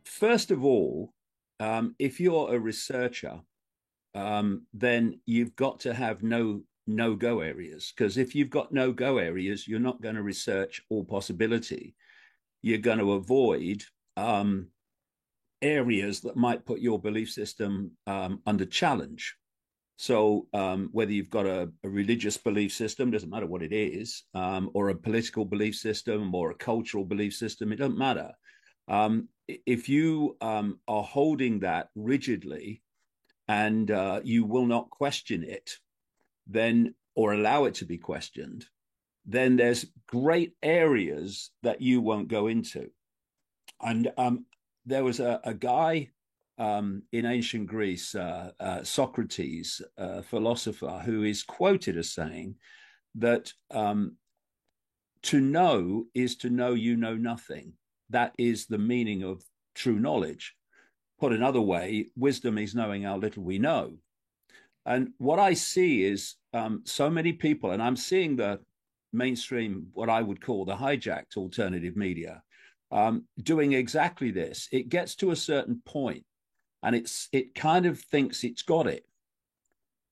first of all, if you're a researcher, then you've got to have no go areas, because if you've got no go areas, you're not going to research all possibility. You're going to avoid areas that might put your belief system under challenge. So whether you've got a religious belief system, doesn't matter what it is, or a political belief system or a cultural belief system, it doesn't matter. If you are holding that rigidly and you will not question it, then or allow it to be questioned, then there's great areas that you won't go into. And there was a guy in ancient Greece, Socrates, a philosopher, who is quoted as saying that to know is to know you know nothing. That is the meaning of true knowledge. Put another way, wisdom is knowing how little we know. And what I see is so many people, and I'm seeing the mainstream, what I would call the hijacked alternative media, doing exactly this. It gets to a certain point, and it kind of thinks it's got it.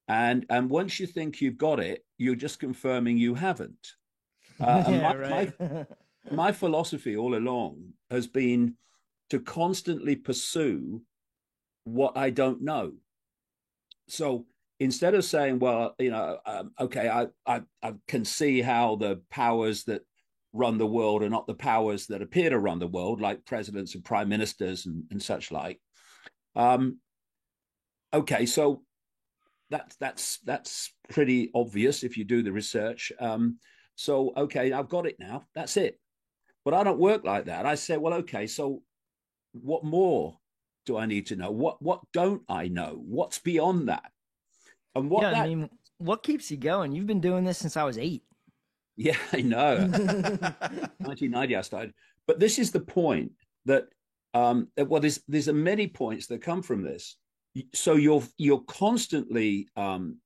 And once you think you've got it, you're just confirming you haven't. And Yeah, my, right. my my philosophy all along has been to constantly pursue what I don't know. So instead of saying, well, okay, I can see how the powers that run the world are not the powers that appear to run the world, like presidents and prime ministers and such like. Um, okay, so that's pretty obvious if you do the research. So okay, I've got it now. That's it. But I don't work like that. I say, well, okay, so what more do I need to know? What don't I know? What's beyond that? And Yeah, what I that mean, what keeps you going? You've been doing this since I was 8. Yeah, I know. 1990 I started. But this is the point that well, there's many points that come from this. So you're constantly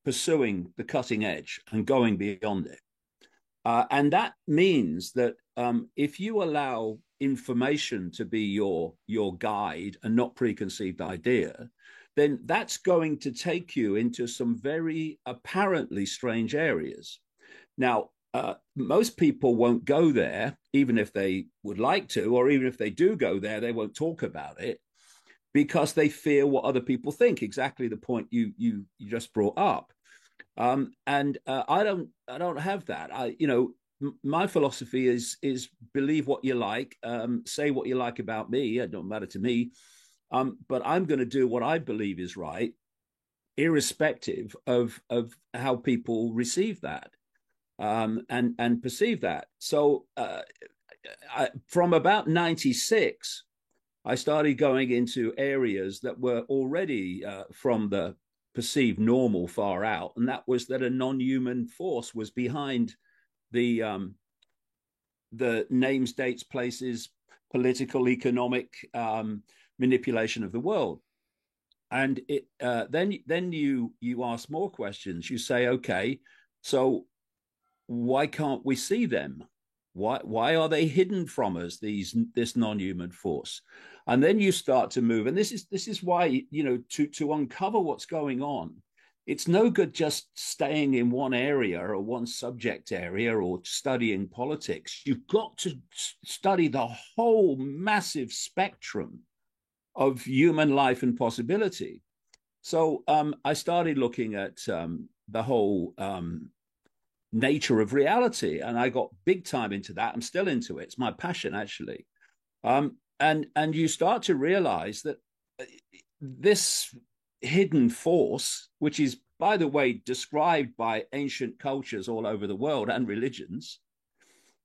pursuing the cutting edge and going beyond it. And that means that if you allow information to be your guide and not preconceived idea, then that's going to take you into some very apparently strange areas. Now, most people won't go there, even if they would like to, or even if they do go there, they won't talk about it because they fear what other people think. Exactly the point you just brought up. And I don't have that. My philosophy is believe what you like, say what you like about me. It don't matter to me. But I'm going to do what I believe is right, irrespective of how people receive that and perceive that. So from about 96, I started going into areas that were already from the perceived normal far out, and that was that a non-human force was behind the the names, dates, places, political, economic manipulation of the world. And then you ask more questions. You say, okay, so why can't we see them? Why are they hidden from us? This non-human force, and then you start to move. And this is why to uncover what's going on. It's no good just staying in one area or one subject area or studying politics. You've got to study the whole massive spectrum of human life and possibility. So I started looking at the whole nature of reality, and I got big time into that. I'm still into it. It's my passion, actually. And you start to realize that this hidden force, which is, by the way, described by ancient cultures all over the world and religions,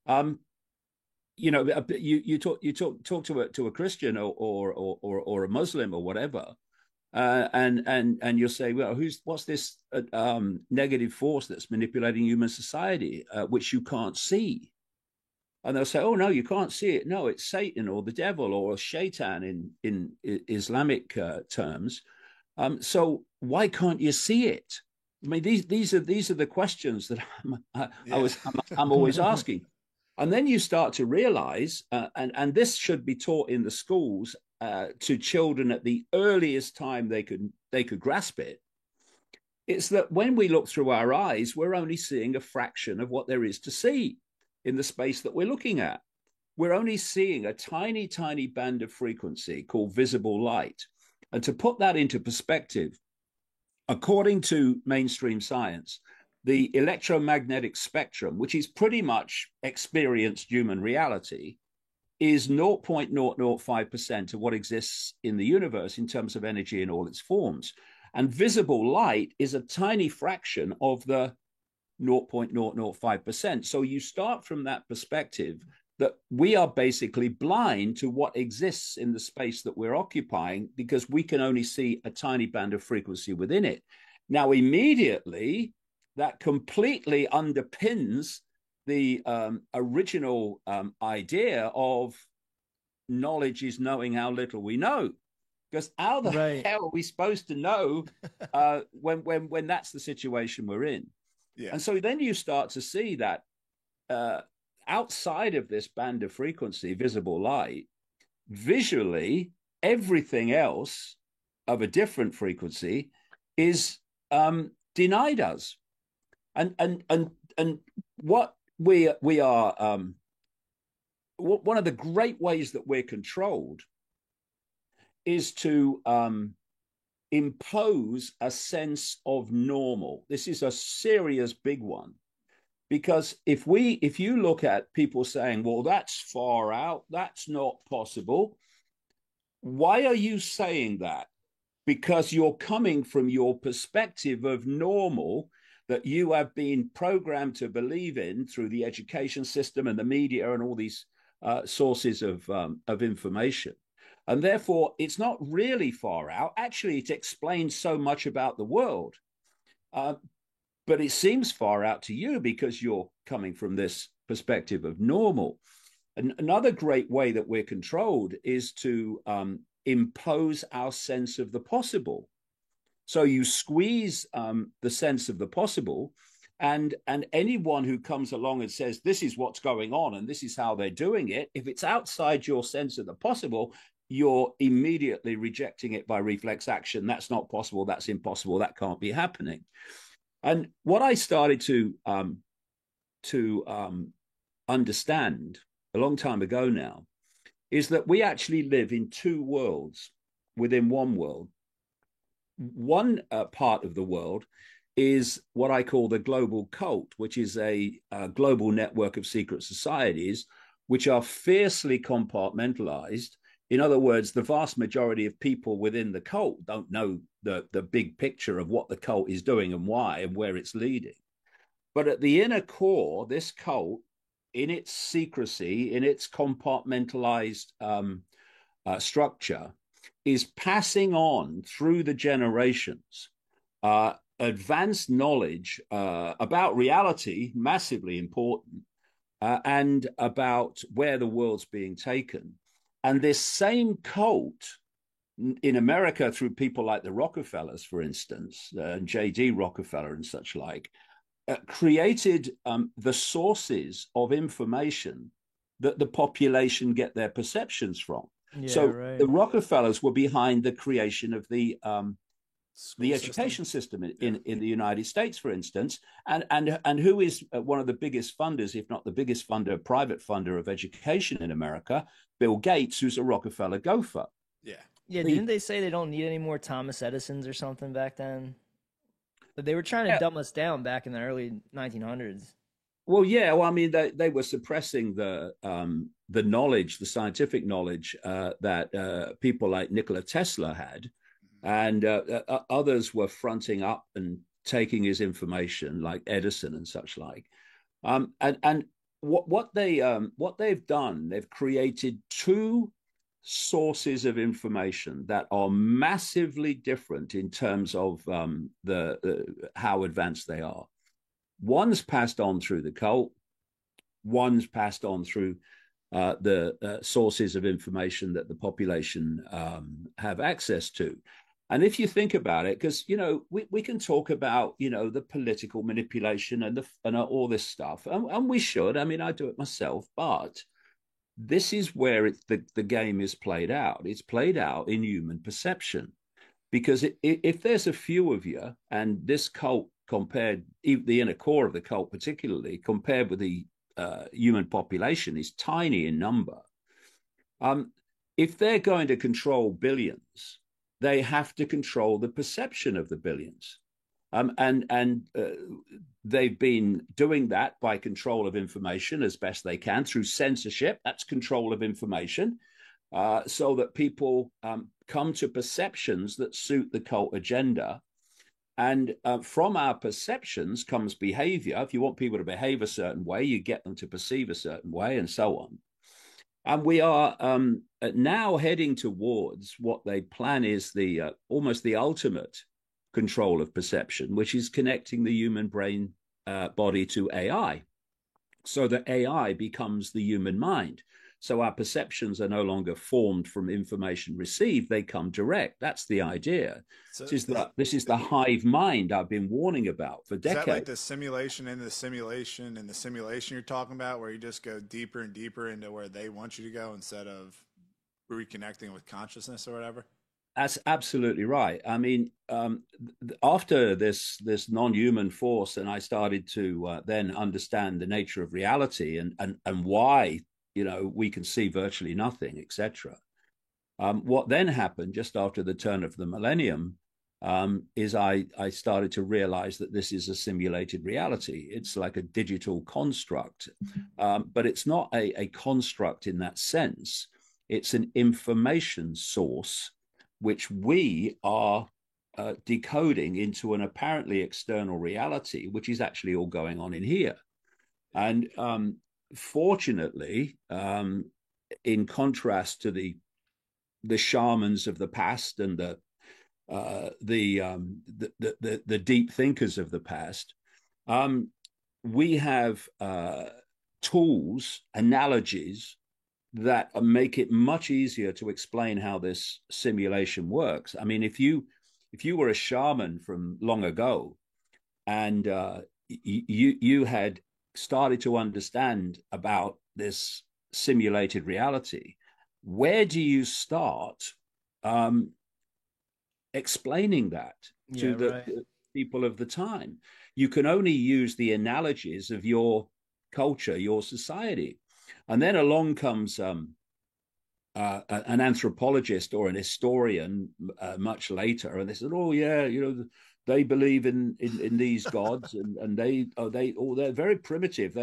um, you talk to a Christian or a Muslim or whatever, and you'll say, well, what's this negative force that's manipulating human society, which you can't see? And they'll say, oh no, you can't see it. No, it's Satan or the devil or shaitan in Islamic terms. So why can't you see it? I mean, these are the questions that Yeah. I'm always asking. And then you start to realize, and this should be taught in the schools to children at the earliest time they could grasp it, it's that when we look through our eyes, we're only seeing a fraction of what there is to see in the space that we're looking at. We're only seeing a tiny, tiny band of frequency called visible light. And to put that into perspective, according to mainstream science, the electromagnetic spectrum, which is pretty much experienced human reality, is 0.005% of what exists in the universe in terms of energy in all its forms. And visible light is a tiny fraction of the 0.005%. So you start from that perspective that we are basically blind to what exists in the space that we're occupying because we can only see a tiny band of frequency within it. Now, immediately, that completely underpins the original idea of knowledge is knowing how little we know. Because how the hell are we supposed to know when that's the situation we're in? Yeah. And so then you start to see that outside of this band of frequency, visible light, visually, everything else of a different frequency is denied us. And what we are, one of the great ways that we're controlled is to impose a sense of normal. This is a serious big one. Because if you look at people saying, well, that's far out, that's not possible, why are you saying that? Because you're coming from your perspective of normal that you have been programmed to believe in through the education system and the media and all these sources of information. And therefore, it's not really far out. Actually, it explains so much about the world. But it seems far out to you because you're coming from this perspective of normal. And another great way that we're controlled is to impose our sense of the possible. So you squeeze the sense of the possible, and anyone who comes along and says, this is what's going on and this is how they're doing it, if it's outside your sense of the possible, you're immediately rejecting it by reflex action. That's not possible. That's impossible. That can't be happening. And what I started to understand a long time ago now is that we actually live in two worlds within one world. One part of the world is what I call the global cult, which is a global network of secret societies, which are fiercely compartmentalized. In other words, the vast majority of people within the cult don't know the big picture of what the cult is doing and why and where it's leading. But at the inner core, this cult, in its secrecy, in its compartmentalized structure, is passing on through the generations advanced knowledge about reality, massively important, and about where the world's being taken. And this same cult in America, through people like the Rockefellers, for instance, and J.D. Rockefeller and such like, created the sources of information that the population get their perceptions from. Yeah, so the Rockefellers were behind the creation of the education system in the United States, for instance, and who is one of the biggest funders, if not the biggest funder, private funder of education in America? Bill Gates, who's a Rockefeller gopher. Yeah. Didn't they say they don't need any more Thomas Edisons or something back then? But they were trying to dumb us down back in the early 1900s. Well, yeah. Well, I mean, they were suppressing the knowledge, the scientific knowledge that people like Nikola Tesla had, and others were fronting up and taking his information, like Edison and such like. And what they've done, they've created two sources of information that are massively different in terms of how advanced they are. One's passed on through the cult, one's passed on through the sources of information that the population have access to. And if you think about it, because, we can talk about, the political manipulation and all this stuff, and we should. I mean, I do it myself, but this is where the game is played out. It's played out in human perception. Because if there's a few of you, and this cult compared, the inner core of the cult particularly, compared with the human population, is tiny in number. If they're going to control billions, they have to control the perception of the billions. And they've been doing that by control of information as best they can through censorship. That's control of information, so that people come to perceptions that suit the cult agenda. And from our perceptions comes behavior. If you want people to behave a certain way, you get them to perceive a certain way, and so on. And we are now heading towards what they plan is the almost the ultimate control of perception, which is connecting the human brain body to AI, so that AI becomes the human mind. So our perceptions are no longer formed from information received; they come direct. That's the idea. So this is the hive mind I've been warning about for decades. Is that like the simulation in the simulation and the simulation you're talking about, where you just go deeper and deeper into where they want you to go instead of reconnecting with consciousness or whatever? That's absolutely right. I mean, after this non-human force, and I started to then understand the nature of reality and why, you know, we can see virtually nothing, etc. What then happened just after the turn of the millennium is I started to realize that this is a simulated reality. It's like a digital construct, but it's not a construct in that sense. It's an information source which we are decoding into an apparently external reality, which is actually all going on in here. And fortunately, in contrast to the shamans of the past and the deep thinkers of the past, we have tools, analogies that make it much easier to explain how this simulation works. I mean, if you were a shaman from long ago, and you had started to understand about this simulated reality, where do you start explaining that to the people of the time? You can only use the analogies of your culture, your society. And then along comes an anthropologist or an historian much later, and they said, "Oh yeah, you know, they believe in these gods, and they're very primitive.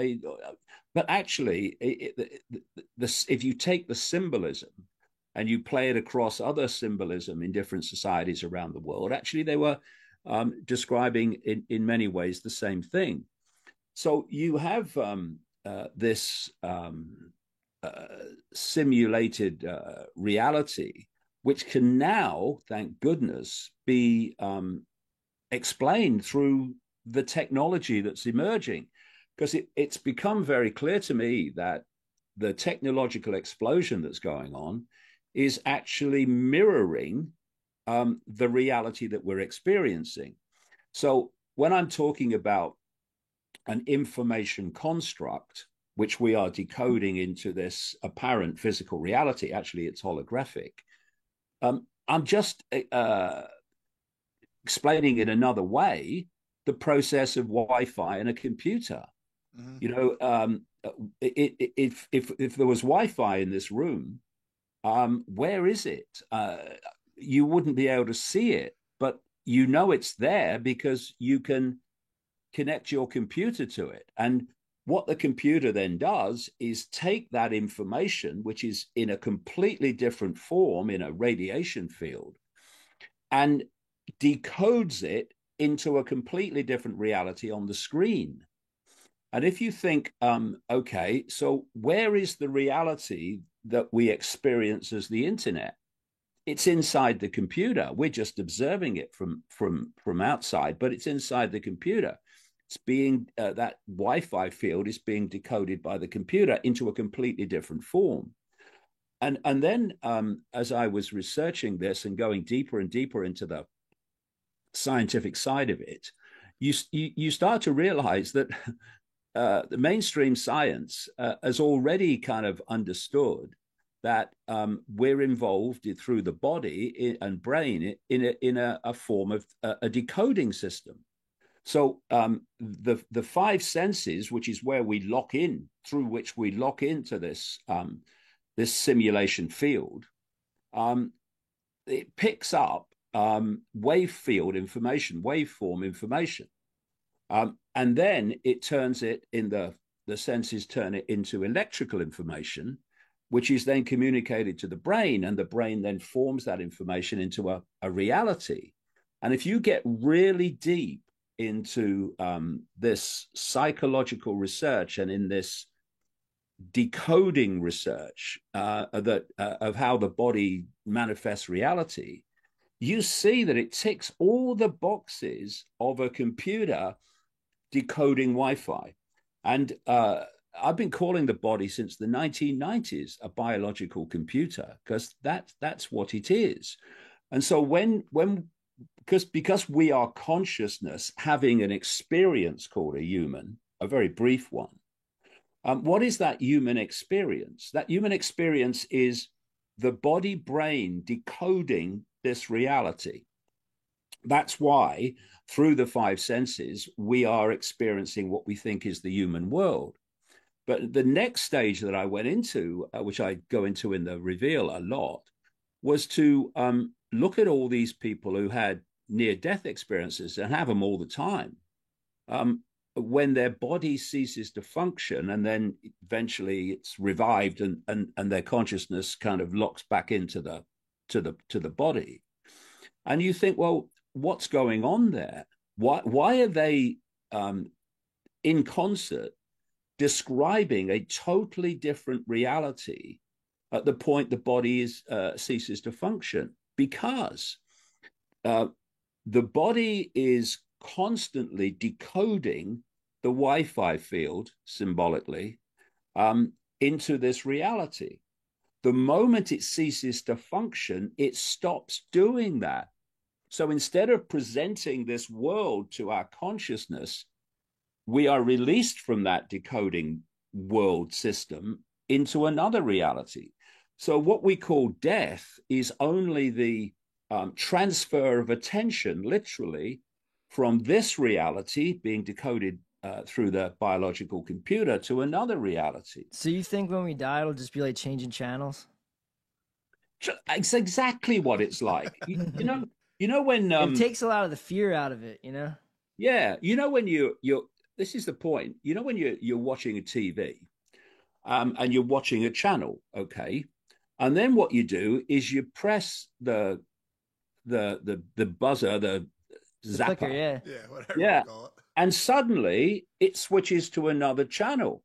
But actually, if you take the symbolism and you play it across other symbolism in different societies around the world, actually they were describing in many ways the same thing. So you have this simulated reality, which can now, thank goodness, be explained through the technology that's emerging. Because it's become very clear to me that the technological explosion that's going on is actually mirroring the reality that we're experiencing. So when I'm talking about an information construct, which we are decoding into this apparent physical reality, actually it's holographic. I'm just explaining in another way the process of Wi-Fi in a computer. Mm-hmm. You know, if there was Wi-Fi in this room, where is it? You wouldn't be able to see it, but you know it's there because you can connect your computer to it. And what the computer then does is take that information, which is in a completely different form in a radiation field, and decodes it into a completely different reality on the screen. And if you think, okay, so where is the reality that we experience as the internet? It's inside the computer. We're just observing it from outside, but it's inside the computer. It's being that Wi-Fi field is being decoded by the computer into a completely different form. And then as I was researching this and going deeper and deeper into the scientific side of it, you start to realize that the mainstream science has already kind of understood that we're involved through the body and brain in a form of a decoding system. So the five senses, which is where we lock in, through which we lock into this simulation field, it picks up wave field information, waveform information, and then it turns it in the senses turn it into electrical information, which is then communicated to the brain, and the brain then forms that information into a reality. And if you get really deep into this psychological research and in this decoding research of how the body manifests reality, you see that it ticks all the boxes of a computer decoding Wi-Fi. And I've been calling the body since the 1990s a biological computer, because that's what it is. And so because we are consciousness having an experience called a human, a very brief one, what is that human experience? That human experience is the body brain decoding this reality. That's why through the five senses, we are experiencing what we think is the human world. But the next stage that I went into, which I go into in the reveal a lot, was to look at all these people who had near-death experiences and have them all the time. When their body ceases to function, and then eventually it's revived, and their consciousness kind of locks back into the body, and you think, well, what's going on there? Why are they in concert describing a totally different reality at the point the body ceases to function? Because the body is constantly decoding the Wi-Fi field symbolically into this reality. The moment it ceases to function, it stops doing that. So instead of presenting this world to our consciousness, we are released from that decoding world system into another reality. So what we call death is only the transfer of attention, literally, from this reality being decoded through the biological computer to another reality. So you think when we die, it'll just be like changing channels? It's exactly what it's like. You know when it takes a lot of the fear out of it, you know? Yeah, when you're this is the point. When you're watching a TV, and you're watching a channel, okay, and then what you do is you press the buzzer, the zapper, clicker, yeah, whatever you call it, and suddenly it switches to another channel.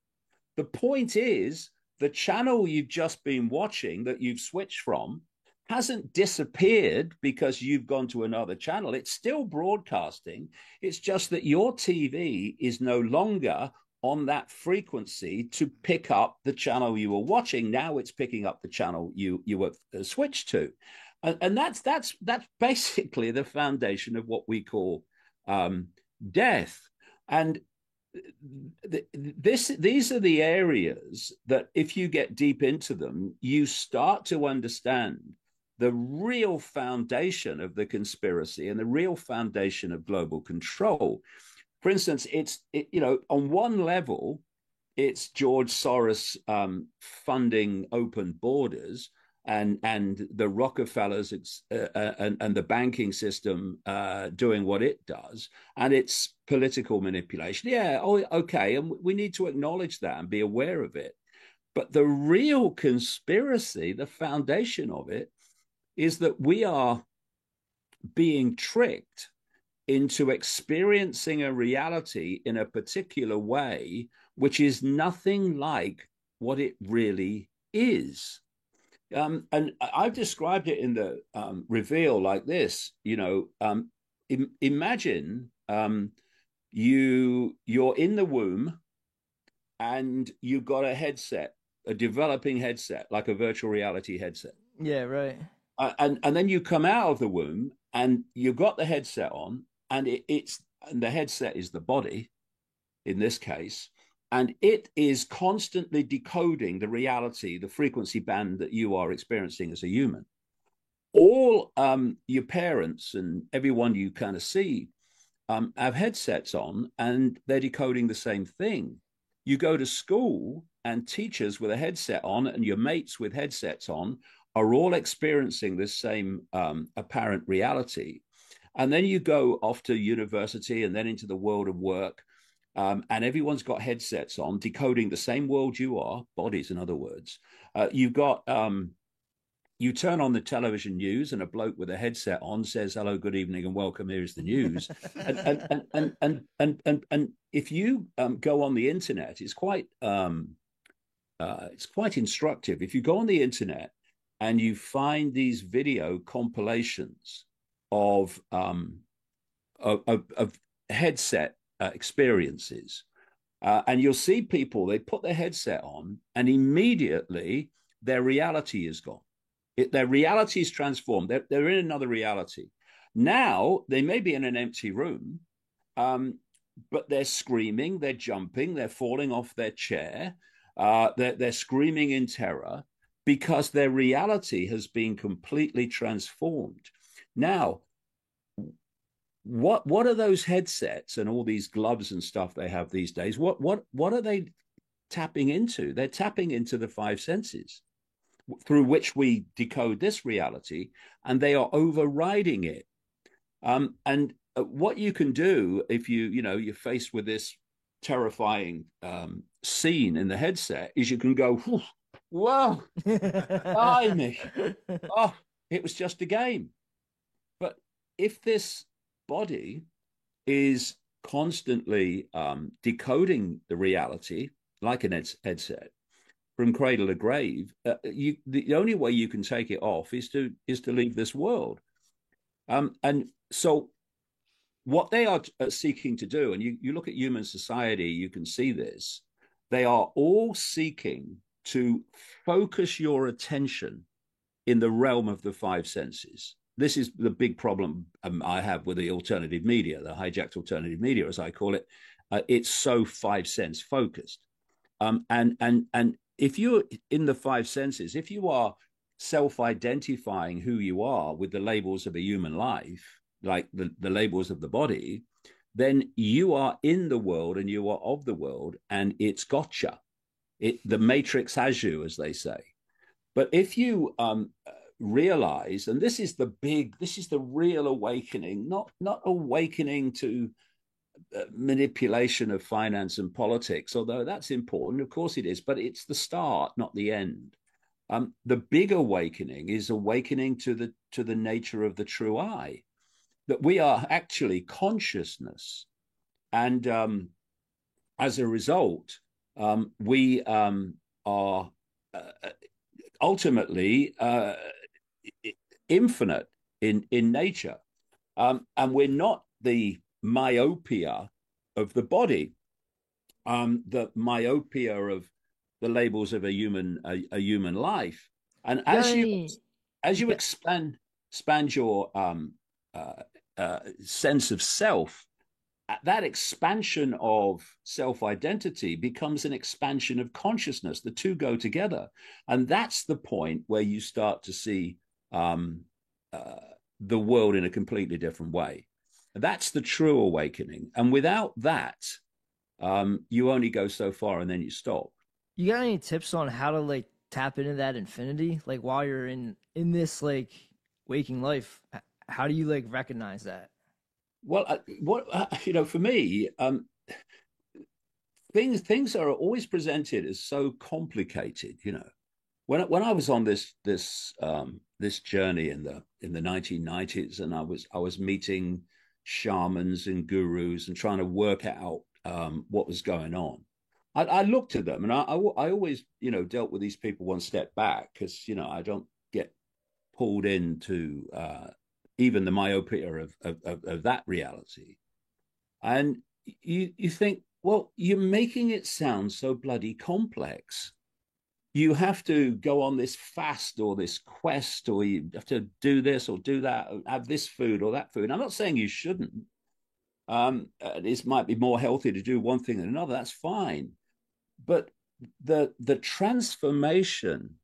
The point is, the channel you've just been watching that you've switched from hasn't disappeared because you've gone to another channel. It's still broadcasting. It's just that your TV is no longer on that frequency to pick up the channel you were watching. Now it's picking up the channel you were switched to. And that's basically the foundation of what we call death. And these are the areas that, if you get deep into them, you start to understand the real foundation of the conspiracy and the real foundation of global control. For instance, on one level, it's George Soros funding open borders, and the Rockefellers and the banking system doing what it does, and it's political manipulation. Yeah, okay, and we need to acknowledge that and be aware of it. But the real conspiracy, the foundation of it, is that we are being tricked into experiencing a reality in a particular way, which is nothing like what it really is. And I've described it in the reveal like this. Imagine you're in the womb, and you've got a headset, a developing headset, like a virtual reality headset. Yeah, right. And then you come out of the womb, and you've got the headset on, and and the headset is the body in this case, and it is constantly decoding the reality, the frequency band that you are experiencing as a human. All your parents and everyone you kind of see have headsets on, and they're decoding the same thing. You go to school, and teachers with a headset on and your mates with headsets on are all experiencing this same apparent reality. And then you go off to university and then into the world of work, and everyone's got headsets on, decoding the same world you are, bodies, in other words. You've got you turn on the television news, and a bloke with a headset on says, "Hello, good evening, and welcome. Here's the news." And if you go on the internet, it's quite instructive. If you go on the internet and you find these video compilations of headset experiences, and you'll see people, they put their headset on, and immediately their reality is gone. Their reality is transformed. They're in another reality. Now, they may be in an empty room, but they're screaming, they're jumping, they're falling off their chair, they're screaming in terror because their reality has been completely transformed. Now, what are those headsets and all these gloves and stuff they have these days? What are they tapping into? They're tapping into the five senses through which we decode this reality, and they are overriding it. And what you can do if you're faced with this terrifying scene in the headset is you can go, whoa, blimey, oh, it was just a game. But if this body is constantly decoding the reality like an headset from cradle to grave, the only way you can take it off is to leave this world. And so what they are seeking to do, and you look at human society, you can see this, they are all seeking to focus your attention in the realm of the five senses. This is the big problem I have with the alternative media, the hijacked alternative media, as I call it. It's so five sense focused. And if you're in the five senses, if you are self-identifying who you are with the labels of a human life, like the labels of the body, then you are in the world and you are of the world, and it's gotcha. The matrix has you, as they say. But if you realize, and this is the real awakening, not awakening to manipulation of finance and politics, although that's important, of course it is, but it's the start, not the end. The big awakening is awakening to the nature of the true I, that we are actually consciousness, and as a result, we are ultimately infinite in nature, and we're not the myopia of the body, the myopia of the labels of a human life. And as you expand your sense of self, that expansion of self-identity becomes an expansion of consciousness. The two go together, and that's the point where you start to see the world in a completely different way. That's the true awakening. And without that, you only go so far and then you stop. You got any tips on how to tap into that infinity? Like while you're in this waking life, how do you recognize that? Well, for me, things are always presented as so complicated. When I was on this journey in the 1990s, and I was meeting shamans and gurus and trying to work out what was going on. I looked at them, and I always dealt with these people one step back, because I don't get pulled into even the myopia of that reality. And you think, well, you're making it sound so bloody complex. You have to go on this fast or this quest, or you have to do this or do that, or have this food or that food. I'm not saying you shouldn't. This might be more healthy to do one thing than another. That's fine. but the transformation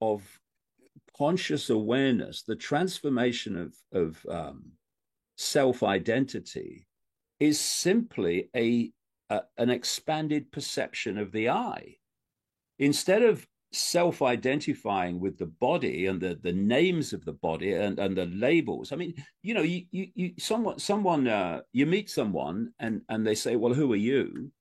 of conscious awareness, the transformation of self-identity, is simply an expanded perception of the I. Instead of self-identifying with the body and the names of the body and the labels. I mean, you know, you meet someone and they say, well, who are you?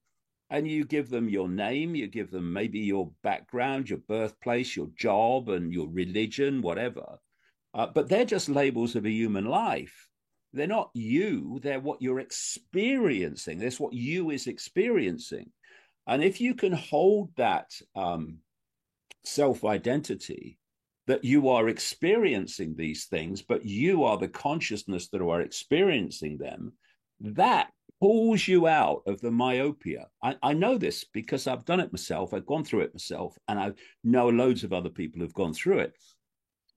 And you give them your name, you give them maybe your background, your birthplace, your job, and your religion, whatever. But they're just labels of a human life. They're not you, they're what you're experiencing. That's what you is experiencing. And if you can hold that self-identity, that you are experiencing these things, but you are the consciousness that are experiencing them, that pulls you out of the myopia. I know this because I've done it myself. I've gone through it myself, and I know loads of other people who've gone through it.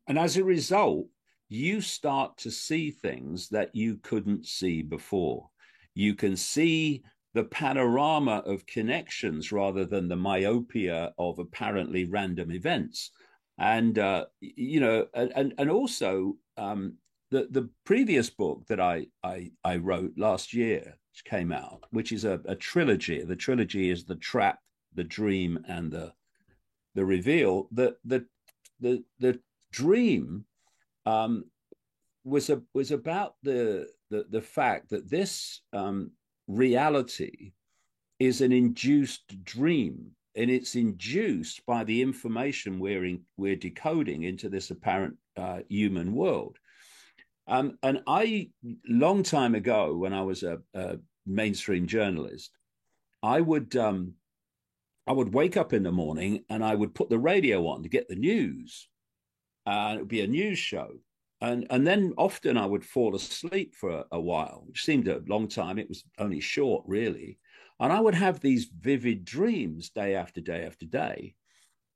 And as a result, you start to see things that you couldn't see before. You can see the panorama of connections rather than the myopia of apparently random events. And, you know, and also the previous book that I wrote last year, which came out, which is a trilogy. The trilogy is The Trap, The Dream, and the Reveal. The dream was about the fact that this reality is an induced dream, and it's induced by the information we're decoding into this apparent human world. And long time ago, when I was a mainstream journalist, I would wake up in the morning and I would put the radio on to get the news. It would be a news show. And then often I would fall asleep for a while, which seemed a long time. It was only short, really. And I would have these vivid dreams day after day after day.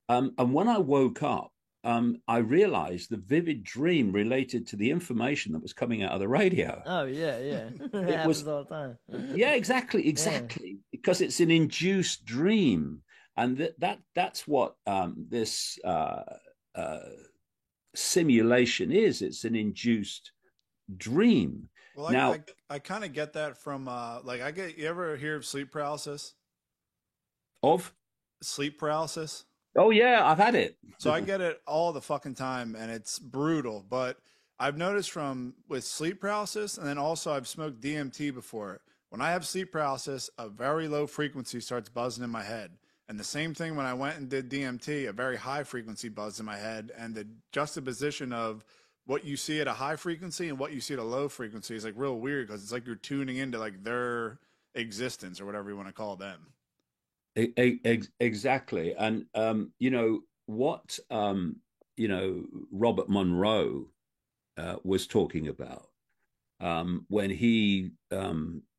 And when I woke up, I realized the vivid dream related to the information that was coming out of the radio. Oh, yeah. It happens all the time. Yeah, exactly. Yeah. Because it's an induced dream. And that's what this simulation is. It's an induced dream. Well, now I kind of get that from you ever hear of sleep paralysis? Of sleep paralysis? Oh yeah, I've had it. So I get it all the fucking time and it's brutal, but I've noticed with sleep paralysis, and then also I've smoked DMT before. When I have sleep paralysis, a very low frequency starts buzzing in my head. And the same thing when I went and did DMT, a very high frequency buzz in my head, and the juxtaposition of what you see at a high frequency and what you see at a low frequency is like real weird, because it's like you're tuning into like their existence or whatever you want to call them. Exactly. And you know what you know Robert Monroe was talking about when he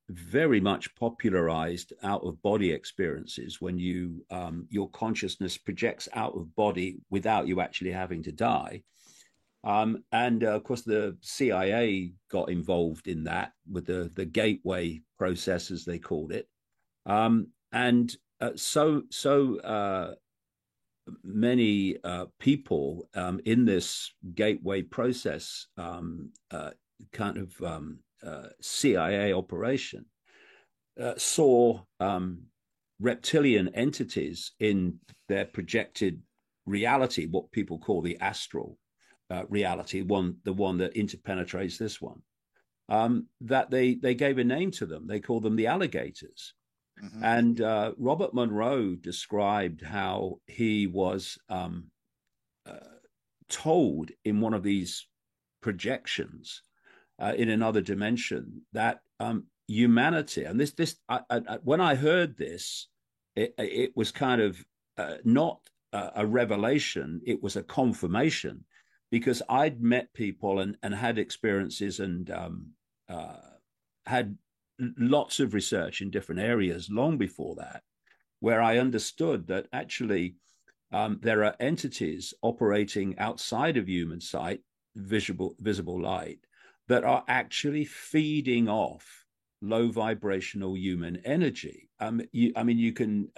very much popularized out of body experiences, when you your consciousness projects out of body without you actually having to die. And of course, the CIA got involved in that with the gateway process, as they called it. And so many people in this gateway process kind of CIA operation saw reptilian entities in their projected reality, what people call the astral reality, the one that interpenetrates this one, that they gave a name to them. They called them the alligators. Mm-hmm. And Robert Monroe described how he was told in one of these projections in another dimension that humanity, and when I heard this, it was kind of not a revelation, it was a confirmation, because I'd met people and had experiences and had lots of research in different areas long before that, where I understood that actually there are entities operating outside of human sight, visible light, that are actually feeding off low vibrational human energy. You can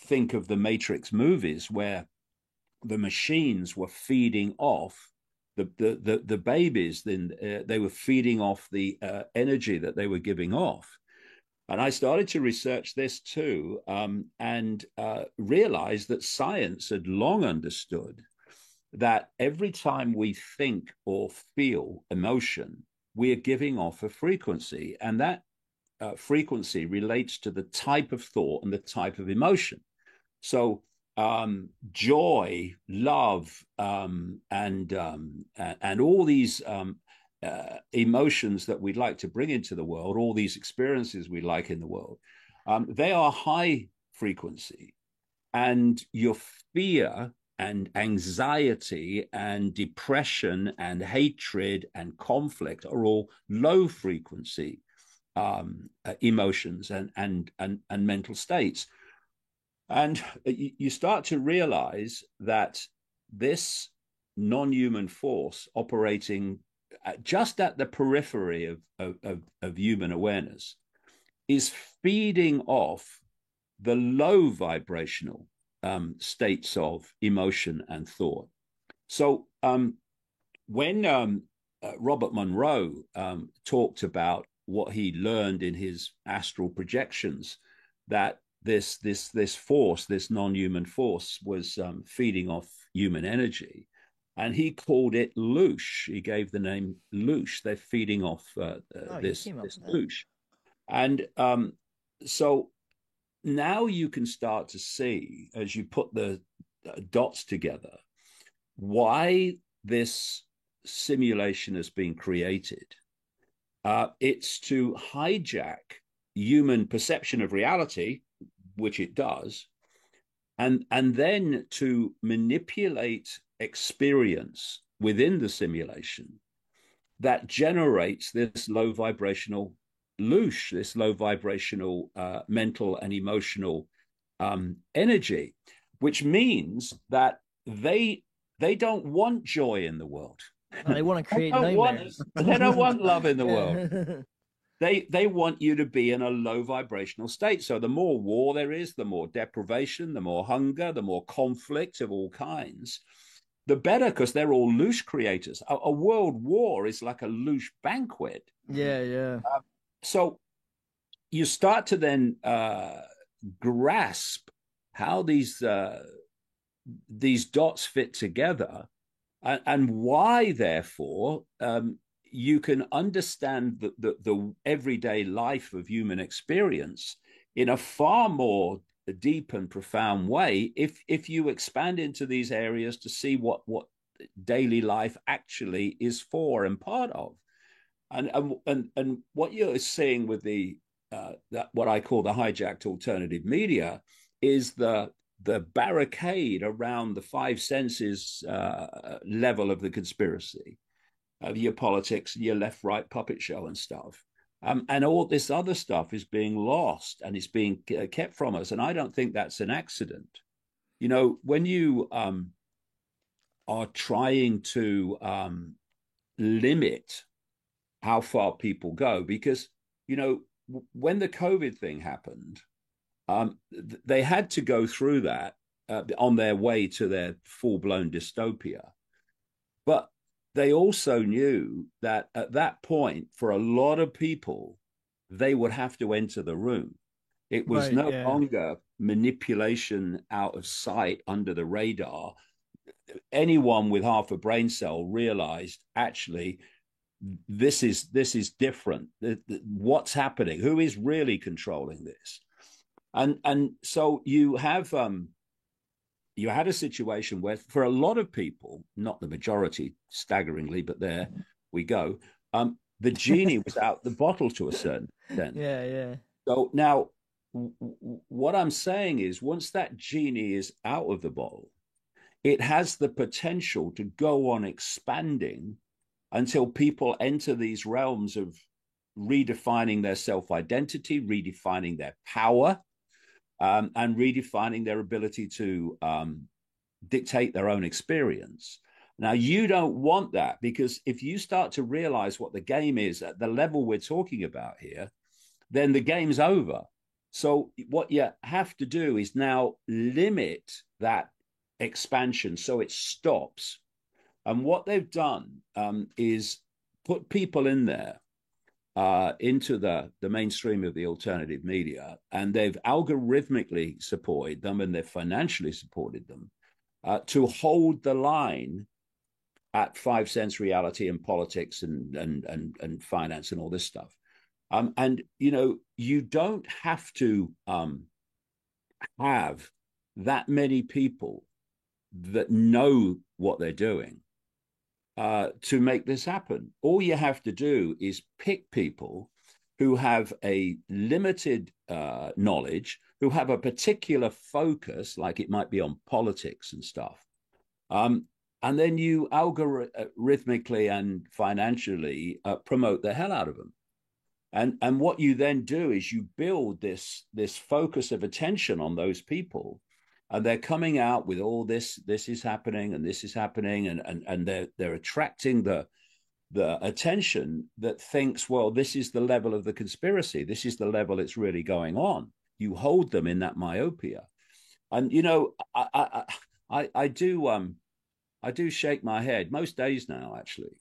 think of the Matrix movies where the machines were feeding off the babies, then they were feeding off the energy that they were giving off. And I started to research this too, and realized that science had long understood that every time we think or feel emotion, we are giving off a frequency, and that frequency relates to the type of thought and the type of emotion. So joy, love, and all these emotions that we'd like to bring into the world, all these experiences we like in the world, they are high frequency, and your fear and anxiety and depression and hatred and conflict are all low frequency emotions and mental states. And you start to realize that this non-human force operating just at the periphery of human awareness is feeding off the low vibrational states of emotion and thought. So when Robert Monroe talked about what he learned in his astral projections, that this force, this non-human force, was feeding off human energy, and he called it loosh. He gave the name loosh. They're feeding off this loosh, and so now you can start to see, as you put the dots together, why this simulation has been created. It's to hijack human perception of reality, which it does, and then to manipulate experience within the simulation that generates this low vibrational loosh, this low vibrational mental and emotional energy, which means that they don't want joy in the world. Oh, they want to create nightmares. They don't want love in the world. They want you to be in a low vibrational state. So the more war there is, the more deprivation, the more hunger, the more conflict of all kinds, the better, because they're all loosh creators. A world war is like a loosh banquet. Yeah. So you start to then grasp how these dots fit together, and why, therefore, you can understand the everyday life of human experience in a far more deep and profound way if you expand into these areas to see what daily life actually is for and part of. And what you're seeing with the what I call the hijacked alternative media is the barricade around the five senses level of the conspiracy, of your politics, your left-right puppet show and stuff. And all this other stuff is being lost and it's being kept from us. And I don't think that's an accident. You know, when you are trying to limit how far people go, because, you know, when the COVID thing happened, they had to go through that on their way to their full-blown dystopia. But they also knew that at that point, for a lot of people, they would have to enter the room. It was no longer manipulation out of sight under the radar. Anyone with half a brain cell realized, actually, this is different. What's happening? Who is really controlling this? And so you have you had a situation where, for a lot of people, not the majority, staggeringly, but there we go, the genie was out the bottle to a certain extent. Yeah. So now what I'm saying is, once that genie is out of the bottle, it has the potential to go on expanding until people enter these realms of redefining their self-identity, redefining their power, and redefining their ability to dictate their own experience. Now, you don't want that, because if you start to realize what the game is at the level we're talking about here, then the game's over. So what you have to do is now limit that expansion so it stops. And what they've done is put people in there into the mainstream of the alternative media, and they've algorithmically supported them and they've financially supported them to hold the line at 5 cents reality and politics and finance and all this stuff. And you don't have to have that many people that know what they're doing to make this happen. All you have to do is pick people who have a limited knowledge, who have a particular focus, like it might be on politics and stuff. And then you algorithmically and financially promote the hell out of them. And what you then do is you build this focus of attention on those people, and they're coming out with all this is happening and this is happening, and they're attracting the attention that thinks, well, this is the level of the conspiracy, this is the level it's really going on. You hold them in that myopia, and I do shake my head most days now, actually,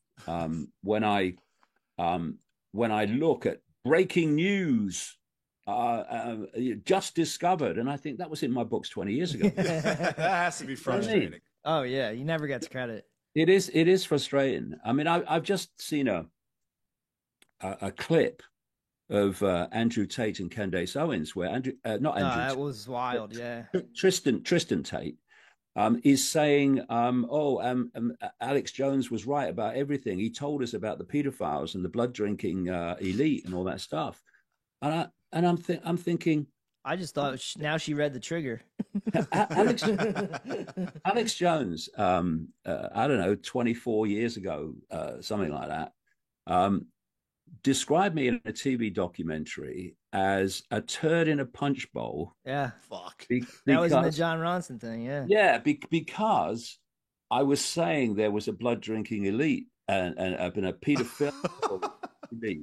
when I look at breaking news just discovered, and I think that was in my books 20 years ago. That has to be frustrating. Oh yeah, you never get credit. It is frustrating. I mean, I've just seen a clip of Andrew Tate and Candace Owens, where that was wild. Yeah, Tristan Tate is saying, Alex Jones was right about everything. He told us about the pedophiles and the blood drinking elite and all that stuff. And I'm thinking, I just thought now she read the trigger. Alex Jones, I don't know, 24 years ago, something like that, described me in a TV documentary as a turd in a punch bowl. Yeah. Fuck. That was in the John Ronson thing, yeah. Yeah, because I was saying there was a blood drinking elite and a pedophile elite.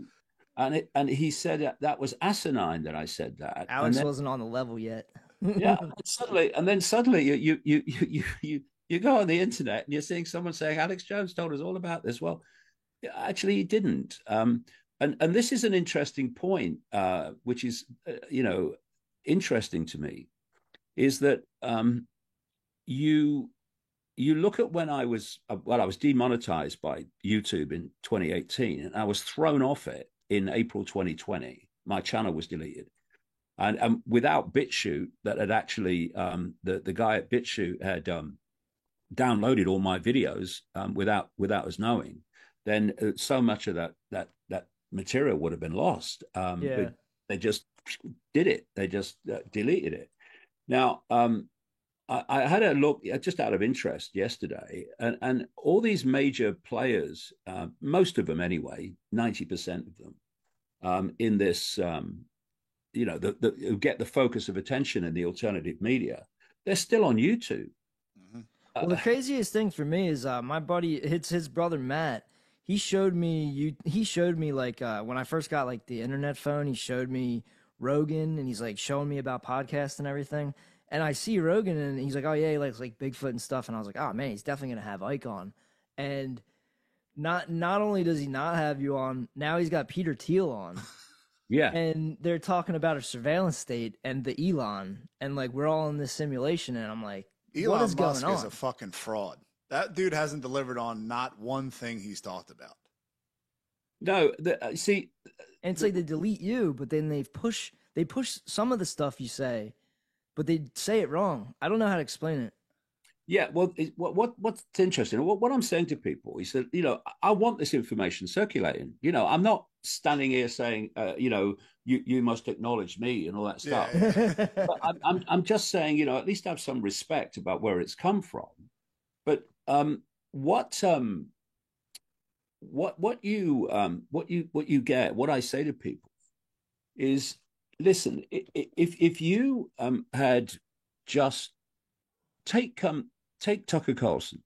And he said that was asinine that I said that. Alex wasn't on the level yet. Yeah, and suddenly you go on the internet and you're seeing someone saying Alex Jones told us all about this. Well, actually, he didn't. And this is an interesting point, which is interesting to me, is that you look at when I was demonetized by YouTube in 2018, and I was thrown off it in April 2020. My channel was deleted, and without BitChute, that had actually the guy at BitChute had downloaded all my videos without us knowing. Then so much of that material would have been lost. Yeah. They just did it. They just deleted it. Now, I had a look just out of interest yesterday, and all these major players, most of them anyway, 90% of them, in this, who get the focus of attention in the alternative media, they're still on YouTube. Mm-hmm. Well, the craziest thing for me is my buddy, it's his brother Matt. He showed me like when I first got like the internet phone, he showed me Rogan, and he's like showing me about podcasts and everything. And I see Rogan, and he's like, oh yeah, he likes like Bigfoot and stuff. And I was like, oh man, he's definitely gonna have Ike on. And not only does he not have you on, now he's got Peter Thiel on. Yeah. And they're talking about a surveillance state and the Elon, and like we're all in this simulation, and I'm like, what is going on? Elon Musk is a fucking fraud. That dude hasn't delivered on not one thing he's talked about. No, see, and it's like they delete you, but then they push some of the stuff you say, but they say it wrong. I don't know how to explain it. Yeah, well, what's interesting? What I'm saying to people is that I want this information circulating. I'm not standing here saying you must acknowledge me and all that stuff. Yeah. But I'm just saying at least have some respect about where it's come from. But what you get, what I say to people is, listen, if you had just take Tucker Carlson.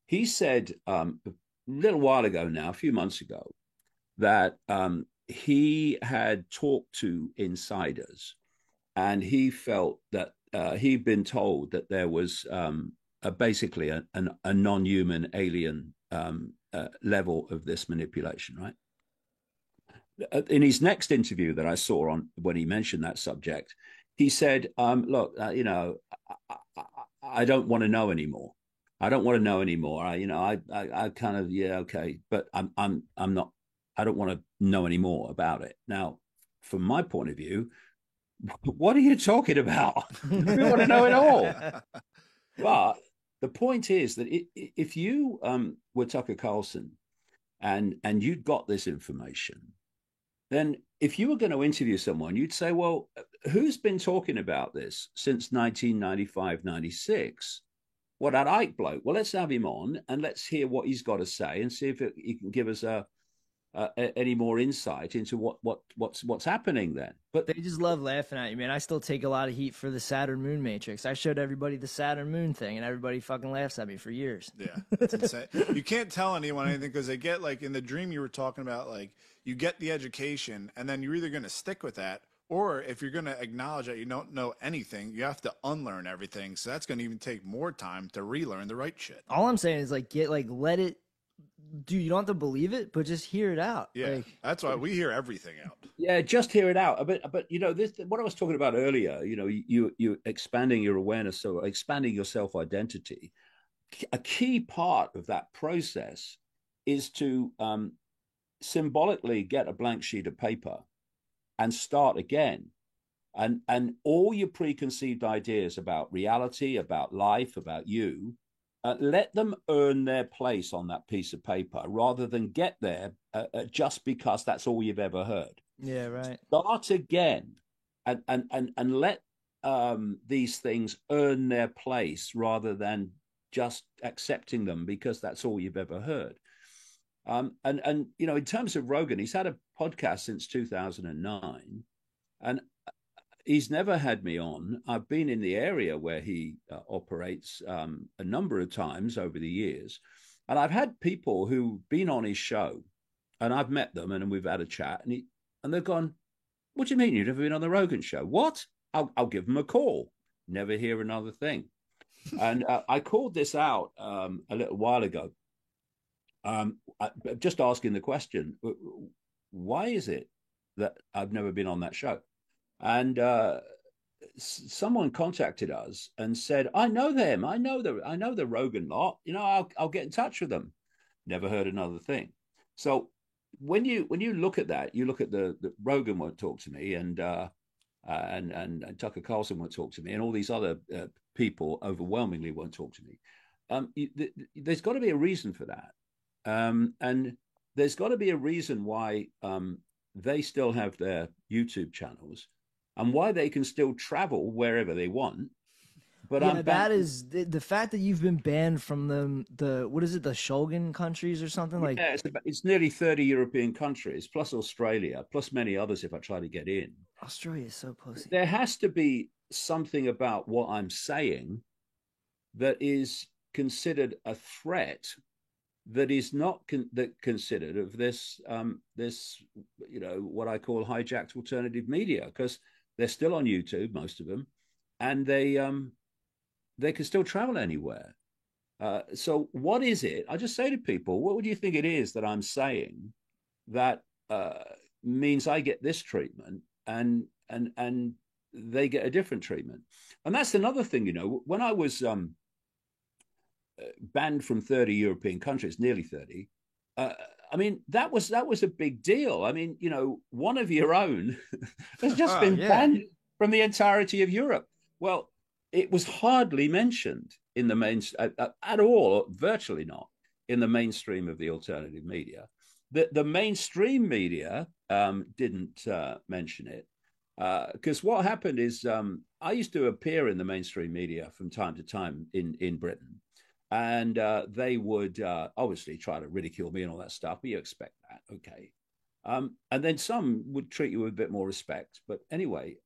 He said a little while ago now, a few months ago, that he had talked to insiders and he felt that he'd been told that there was basically a non-human alien level of this manipulation, right? In his next interview that I saw on when he mentioned that subject, he said, "Look, I don't want to know anymore. I don't want to know anymore. I kind of okay, but I'm not. I don't want to know anymore about it now." From my point of view, what are you talking about? We want to know it all. But the point is that if you were Tucker Carlson and you'd got this information, then if you were going to interview someone, you'd say, well, who's been talking about this since 1995, 96? What, that Ike bloke? Well, let's have him on and let's hear what he's got to say and see if he can give us any more insight into what's happening then. But they just love laughing at you, man. I still take a lot of heat for the Saturn Moon Matrix. I showed everybody the Saturn Moon thing, and everybody fucking laughs at me for years. Yeah, that's insane. You can't tell anyone anything because they get, like in the dream you were talking about, like you get the education, and then you're either going to stick with that, or if you're going to acknowledge that you don't know anything, you have to unlearn everything. So that's going to even take more time to relearn the right shit. All I'm saying is let it. Dude, you don't have to believe it, but just hear it out. Yeah, that's why we hear everything out. Yeah, just hear it out. But this what I was talking about earlier. You expanding your awareness, so expanding your self identity. A key part of that process is to symbolically get a blank sheet of paper and start again. And all your preconceived ideas about reality, about life, about you, let them earn their place on that piece of paper rather than get there just because that's all you've ever heard. Yeah, right. Start again and let these things earn their place rather than just accepting them because that's all you've ever heard. And in terms of Rogan, he's had a podcast since 2009, and he's never had me on. I've been in the area where he operates a number of times over the years. And I've had people who've been on his show and I've met them and we've had a chat and they've gone, what do you mean you've never been on the Rogan show? What? I'll give them a call. Never hear another thing. And I called this out a little while ago. Just asking the question, why is it that I've never been on that show? And someone contacted us and said, "I know them. I know the Rogan lot. I'll get in touch with them." Never heard another thing. So when you look at that, you look at the Rogan won't talk to me, and Tucker Carlson won't talk to me, and all these other people overwhelmingly won't talk to me. There's got to be a reason for that, and there's got to be a reason why they still have their YouTube channels. And why they can still travel wherever they want. But yeah, that is the fact that you've been banned from the what is it, the Shogun countries or something like? Yeah, it's nearly 30 European countries, plus Australia, plus many others if I try to get in. Australia is so pussy. There has to be something about what I'm saying that is considered a threat that is not considered of this what I call hijacked alternative media, because they're still on YouTube, most of them, and they can still travel anywhere. So what is it? I just say to people, what would you think it is that I'm saying that means I get this treatment and they get a different treatment? And that's another thing, when I was banned from 30 European countries, nearly 30, I mean, that was a big deal. I mean, one of your own has just been banned from the entirety of Europe. Well, it was hardly mentioned in the at all, virtually not in the mainstream of the alternative media. The mainstream media didn't mention it because what happened is I used to appear in the mainstream media from time to time in Britain. And they would obviously try to ridicule me and all that stuff, but you expect that, okay. And then some would treat you with a bit more respect. But anyway,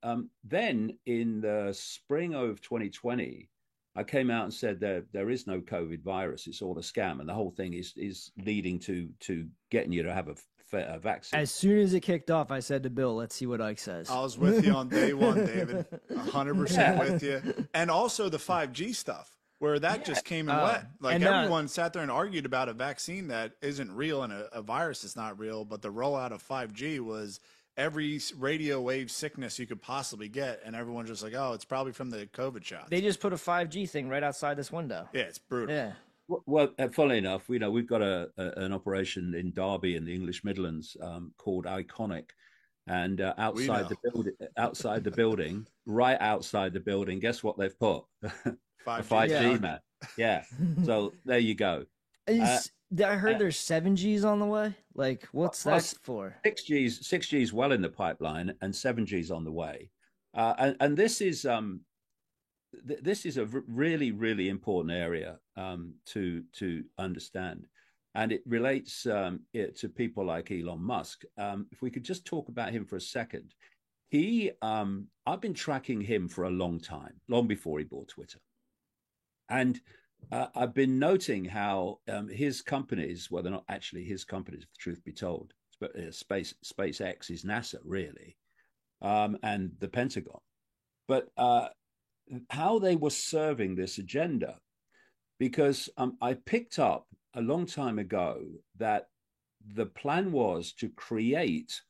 then in the spring of 2020, I came out and said there is no COVID virus. It's all a scam, and the whole thing is leading to getting you to have a vaccine. As soon as it kicked off, I said to Bill, "Let's see what Ike says." I was with you on day one, David. 100% with you. And also the 5G stuff, where that just came and went. Like everyone sat there and argued about a vaccine that isn't real and a virus that's not real. But the rollout of 5G was every radio wave sickness you could possibly get, and everyone's just like, oh, it's probably from the COVID shots. They just put a 5G thing right outside this window. Yeah, it's brutal. Yeah. Well, funnily enough, we've got an operation in Derby in the English Midlands called Iconic, and outside the building, right outside the building, guess what they've put? 5G, man. Yeah. So there you go. I heard there's 7Gs on the way. Like, what's that for? 6G's well in the pipeline, and 7G's on the way. And this is a really, really important area to understand, and it relates to people like Elon Musk. If we could just talk about him for a second, I've been tracking him for a long time, long before he bought Twitter, and I've been noting how his companies, well, they're not actually his companies, if the truth be told, but SpaceX is NASA, really, and the Pentagon. But how they were serving this agenda, because I picked up a long time ago that the plan was to create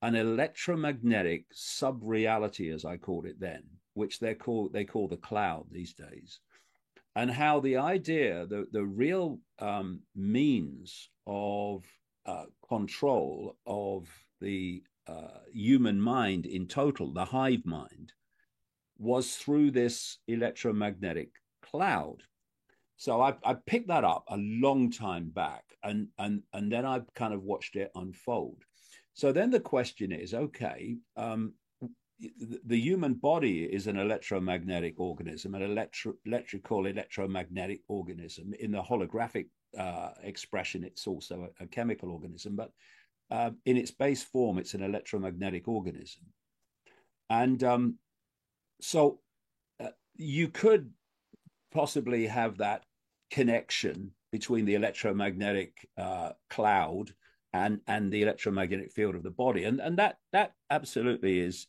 an electromagnetic sub-reality, as I called it then, which they call the cloud these days. And how the idea, the real means of control of the human mind in total, the hive mind, was through this electromagnetic cloud. So I picked that up a long time back, and then I kind of watched it unfold. So then the question is, okay, the human body is an electromagnetic organism, an electromagnetic organism. In the holographic expression, it's also a chemical organism, but in its base form, it's an electromagnetic organism. And so you could possibly have that connection between the electromagnetic cloud and the electromagnetic field of the body, and that absolutely is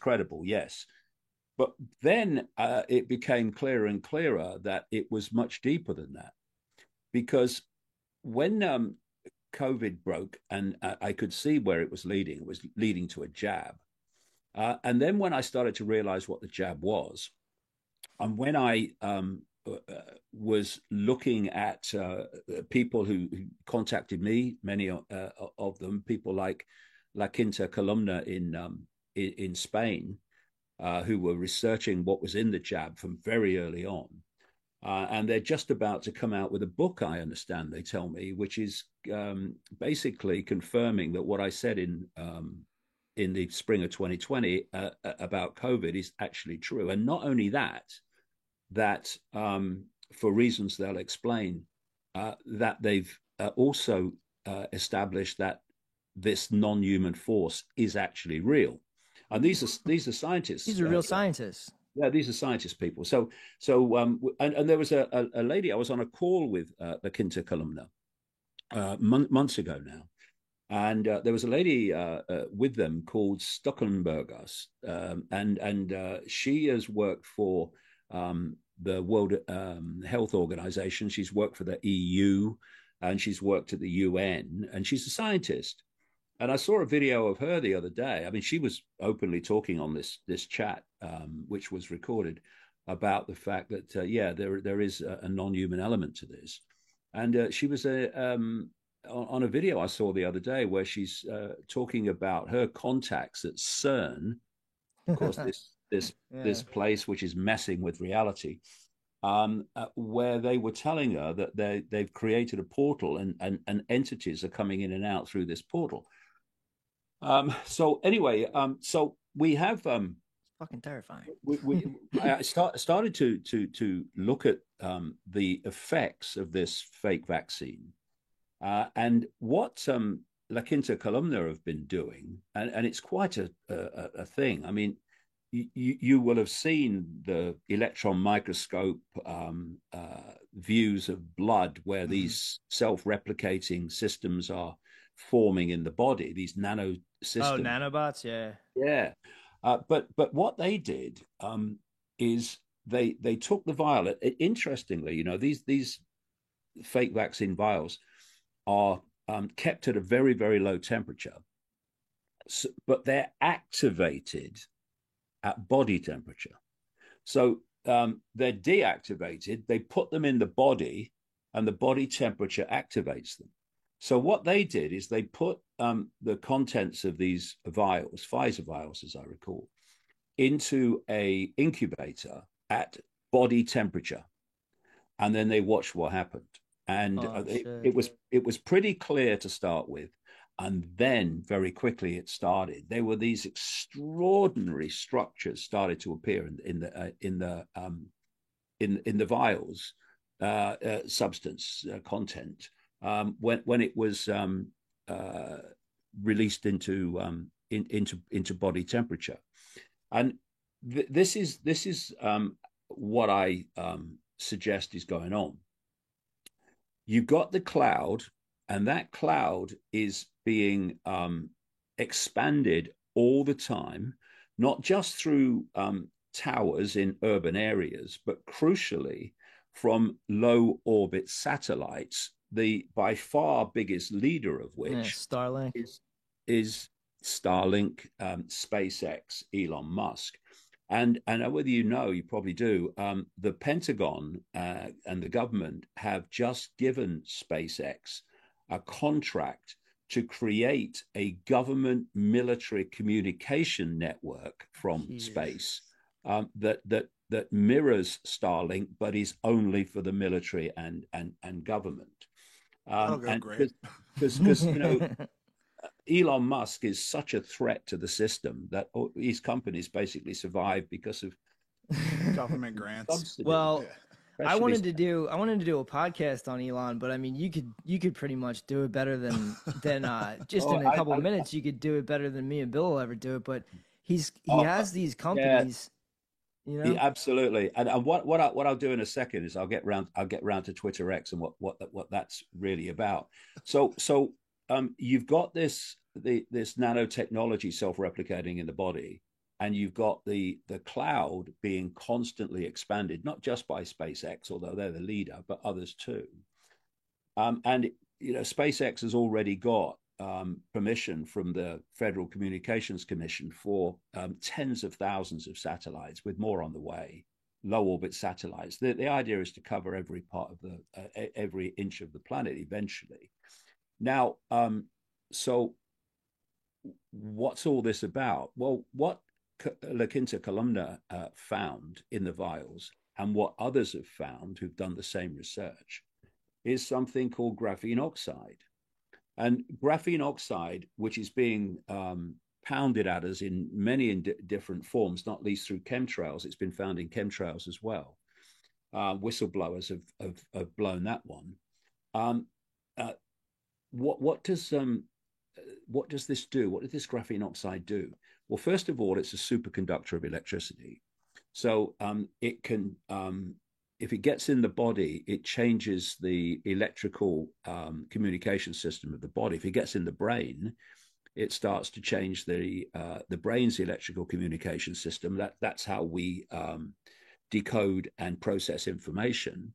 credible, yes. But then it became clearer and clearer that it was much deeper than that, because when COVID broke, and I could see where it was leading to a jab, and then when I started to realize what the jab was, and when I was looking at people who contacted me, many of them, people like La Quinta Columna in Spain, who were researching what was in the jab from very early on. And they're just about to come out with a book, I understand, they tell me, which is basically confirming that what I said in the spring of 2020 about COVID is actually true. And not only that for reasons they'll explain, that they've also established that this non-human force is actually real. And these are scientists. These are real scientists. Yeah, these are scientist people. So and there was a lady, I was on a call with La Quinta Columna months ago now. And there was a lady with them called Stuckenberger, and she has worked for the World Health Organization. She's worked for the EU, and she's worked at the UN, and she's a scientist. And I saw a video of her the other day. I mean, she was openly talking on this chat, which was recorded, about the fact that there is a non-human element to this. And she was on a video I saw the other day where she's talking about her contacts at CERN. Of course, this place which is messing with reality, where they were telling her that they've created a portal, and entities are coming in and out through this portal. So anyway, so we have fucking terrifying. I started to look at the effects of this fake vaccine, and what La Quinta Columna have been doing, and it's quite a thing. I mean, you will have seen the electron microscope views of blood where these self-replicating systems are forming in the body, these nano systems. Oh, nanobots, yeah. Yeah. But what they did is they took the vial. Interestingly, you know, these fake vaccine vials are kept at a very, very low temperature, but they're activated at body temperature. So they're deactivated, they put them in the body, and the body temperature activates them. So what they did is they put the contents of these vials, Pfizer vials, as I recall, into a incubator at body temperature, and then they watched what happened. And it was pretty clear to start with, and then very quickly it started. There were these extraordinary structures started to appear in the vials, substance content, when it was released into body temperature. And this is what I suggest is going on. You've got the cloud, and that cloud is being expanded all the time, not just through towers in urban areas, but crucially from low orbit satellites, the by far biggest leader of which Starlink is Starlink, SpaceX, Elon Musk. And whether you know, you probably do, the Pentagon and the government have just given SpaceX a contract to create a government military communication network from space that mirrors Starlink, but is only for the military and government. That'll go great. Because you know, Elon Musk is such a threat to the system that his companies basically survive because of government grants. Subsidies. Well, I wanted to do a podcast on Elon, but I mean, you could pretty much do it better than just in a couple of minutes. You could do it better than me and Bill will ever do it. But he has these companies. Yeah, you know? Absolutely. And what I'll do in a second is I'll get round to Twitter X and what that's really about. So you've got this nanotechnology self-replicating in the body, and you've got the cloud being constantly expanded, not just by SpaceX, although they're the leader, but others too. And you know, SpaceX has already got permission from the Federal Communications Commission for tens of thousands of satellites, with more on the way, low orbit satellites. The idea is to cover every part of every inch of the planet eventually. Now, so what's all this about? Well, what La Quinta Columna found in the vials, and what others have found who've done the same research, is something called graphene oxide. And graphene oxide, which is being pounded at us in many different forms, not least through chemtrails. It's been found in chemtrails as well. Whistleblowers have blown that one. What does this do? What does this graphene oxide do? Well, first of all, it's a superconductor of electricity. So it can, if it gets in the body, it changes the electrical communication system of the body. If it gets in the brain, it starts to change the brain's electrical communication system. That's how we decode and process information.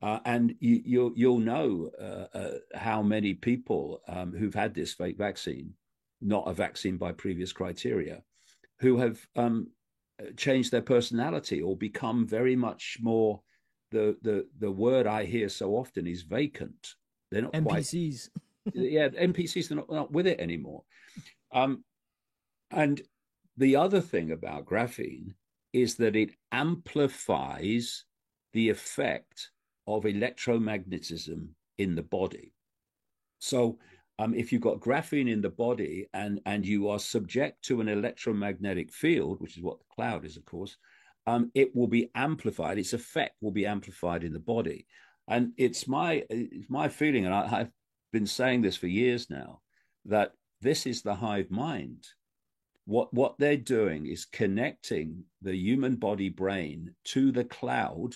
And you'll know how many people who've had this fake vaccine, not a vaccine by previous criteria, who have changed their personality or become very much more. The word I hear so often is vacant. They're not NPCs. NPCs. They're not with it anymore. And the other thing about graphene is that it amplifies the effect of electromagnetism in the body. So if you've got graphene in the body and you are subject to an electromagnetic field, which is what the cloud is, of course, it will be amplified. Its effect will be amplified in the body. And it's my feeling, and I've been saying this for years now, that this is the hive mind. What they're doing is connecting the human body brain to the cloud,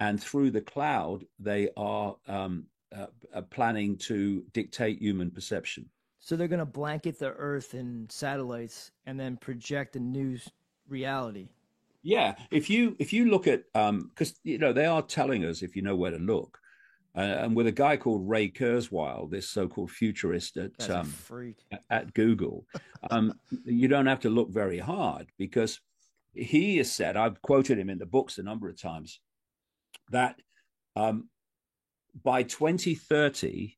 and through the cloud, they are planning to dictate human perception. So they're going to blanket the Earth in satellites and then project a new reality. Yeah, if you look at because they are telling us if you know where to look, and with a guy called Ray Kurzweil, this so-called futurist at Google, you don't have to look very hard because he has said, I've quoted him in the books a number of times, that by 2030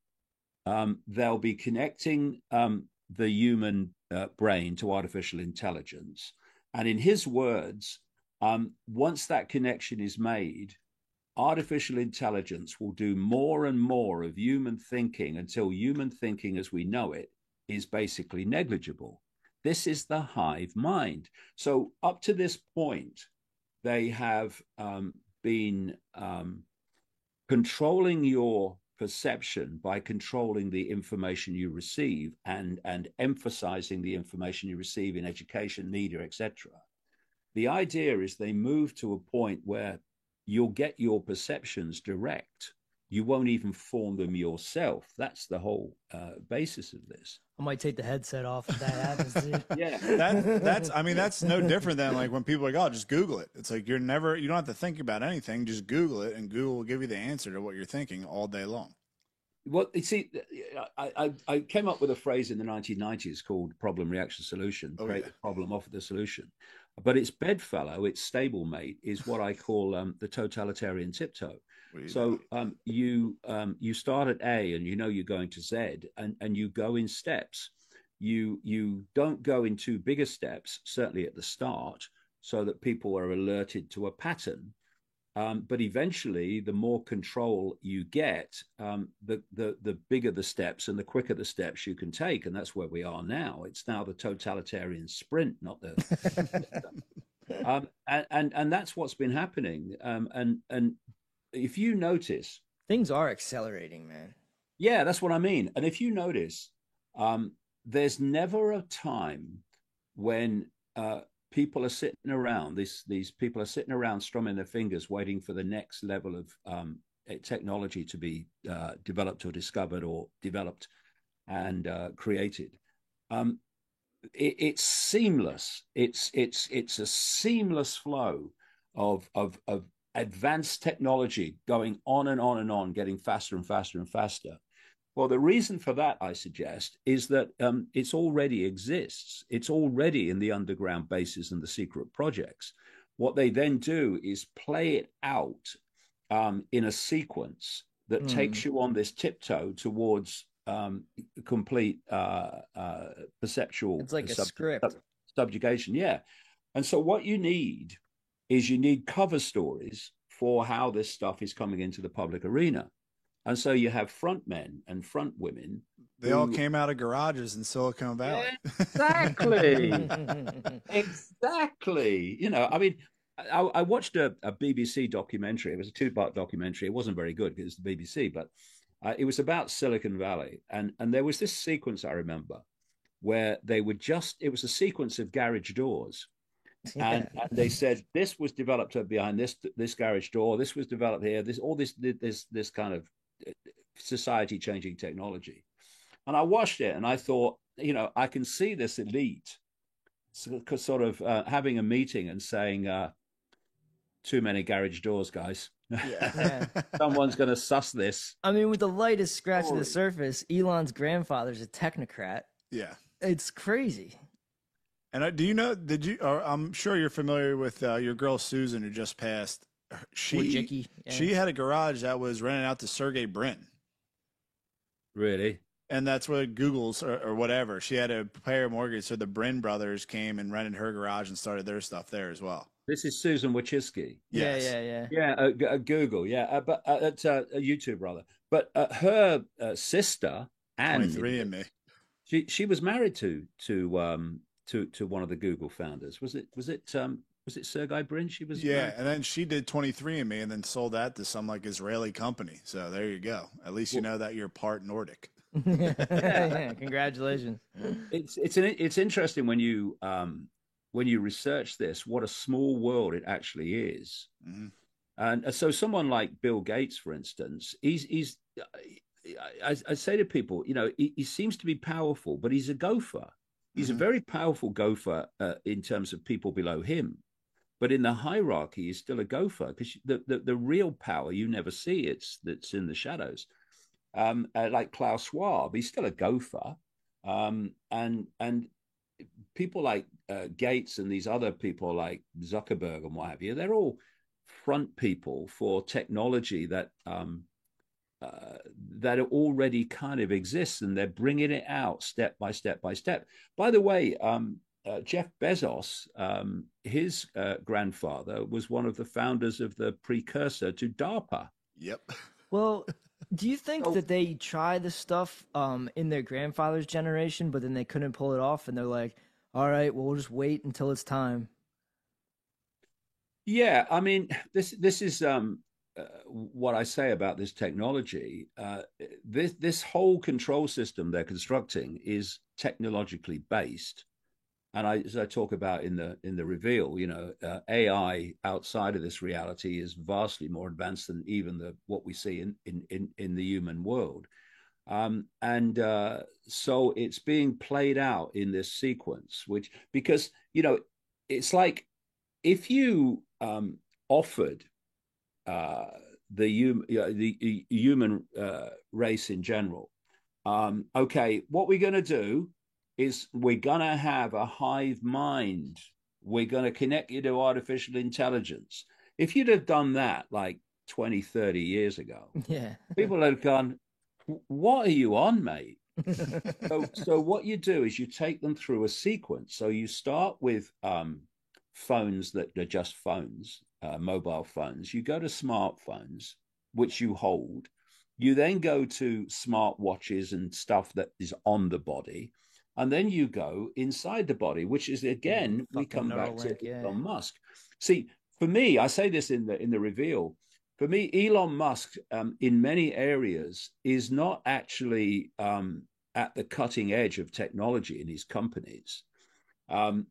they'll be connecting the human brain to artificial intelligence, and in his words, once that connection is made, artificial intelligence will do more and more of human thinking until human thinking as we know it is basically negligible. This is the hive mind. So up to this point, they have been controlling your perception by controlling the information you receive and emphasizing the information you receive in education, media, etc. The idea is they move to a point where you'll get your perceptions direct. You won't even form them yourself. That's the whole basis of this. I might take the headset off if that happens, dude. Yeah, that's no different than like when people are like, oh, just Google it. It's like you don't have to think about anything. Just Google it, and Google will give you the answer to what you're thinking all day long. Well, you see, I came up with a phrase in the 1990s called problem, reaction, solution. Create the problem, offer the solution. But its bedfellow, its stablemate, is what I call the totalitarian tiptoe. So you start at A and you're going to Z, and you go in steps. You don't go in too bigger steps, certainly at the start, so that people are alerted to a pattern. But eventually, the more control you get, the bigger the steps and the quicker the steps you can take. And that's where we are now. It's now the totalitarian sprint, not the. And that's what's been happening. And if you notice, things are accelerating, man. Yeah, that's what I mean. And if you notice, there's never a time when people are sitting around. These people are sitting around strumming their fingers, waiting for the next level of technology to be developed or discovered or developed and created. It's seamless. It's a seamless flow of advanced technology going on and on and on, getting faster and faster and faster. Well, the reason for that, I suggest, is that it already exists. It's already in the underground bases and the secret projects. What they then do is play it out in a sequence that takes you on this tiptoe towards complete perceptual. It's like a script. Subjugation, yeah. And so what you need is cover stories for how this stuff is coming into the public arena. And so you have front men and front women. They all came out of garages in Silicon Valley. Exactly. Exactly. I mean, I watched a BBC documentary. It was a 2-part documentary. It wasn't very good because it's the BBC, but it was about Silicon Valley. And there was this sequence I remember where it was a sequence of garage doors. And they said this was developed behind this garage door. This was developed here. This kind of society changing technology. And I watched it and I thought, I can see this elite sort of having a meeting and saying, too many garage doors, guys. Yeah. Someone's going to suss this. I mean, with the lightest scratch of the surface, Elon's grandfather's a technocrat. Yeah. It's crazy. And do you know, I'm sure you're familiar with your girl, Susan, who just passed. She had a garage that was rented out to Sergey Brin. Really? And that's what Google's or whatever. She had to pay her mortgage, so the Brin brothers came and rented her garage and started their stuff there as well. This is Susan Wojcicki. Yes. Yeah, Google, yeah, but at YouTube rather. But her sister Anne, 23andMe. She was married to one of the Google founders. Was it Sergey Brin? She was married? And then she did 23andMe and then sold that to some like Israeli company. So there you go. At least you know that you're part Nordic. Yeah, Yeah, congratulations. it's interesting when you research this, what a small world it actually is. Mm-hmm. And so someone like Bill Gates, for instance, he's I say to people, you know, he seems to be powerful, but he's a gopher. He's a Mm-hmm. very powerful gopher in terms of people below him. But in the hierarchy, he's still a gopher because the real power you never see. That's in the shadows. Like Klaus Schwab, he's still a gopher. And people like Gates and these other people like Zuckerberg and what have you, they're all front people for technology that already kind of exists, and they're bringing it out step by step by step. By the way, Jeff Bezos, his grandfather was one of the founders of the precursor to DARPA. Yep. Well, do you think So that they try this stuff in their grandfather's generation, but then they couldn't pull it off, and they're like, "All right, well, we'll just wait until it's time." yeah, I mean, this is what I say about this technology. This whole control system they're constructing is technologically based, and as I talk about in the reveal, you know, AI outside of this reality is vastly more advanced than even what we see in the human world. And so it's being played out in this sequence, which because you know it's like if you offered uh, the human race in general, okay, what we're going to do is we're going to have a hive mind. We're going to connect you to artificial intelligence. If you'd have done that like 20, 30 years ago, Yeah. people would have gone, what are you on, mate? So what you do is you take them through a sequence. So you start with phones that are just phones, mobile phones. You go to smartphones, which you hold. You then go to smart watches and stuff that is on the body. And then you go inside the body, which is Yeah, again, we fucking come back to Neuralink. Yeah. Elon Musk. See, for me, I say this in the reveal. For me, Elon Musk, in many areas, is not actually at the cutting edge of technology in his companies. Um,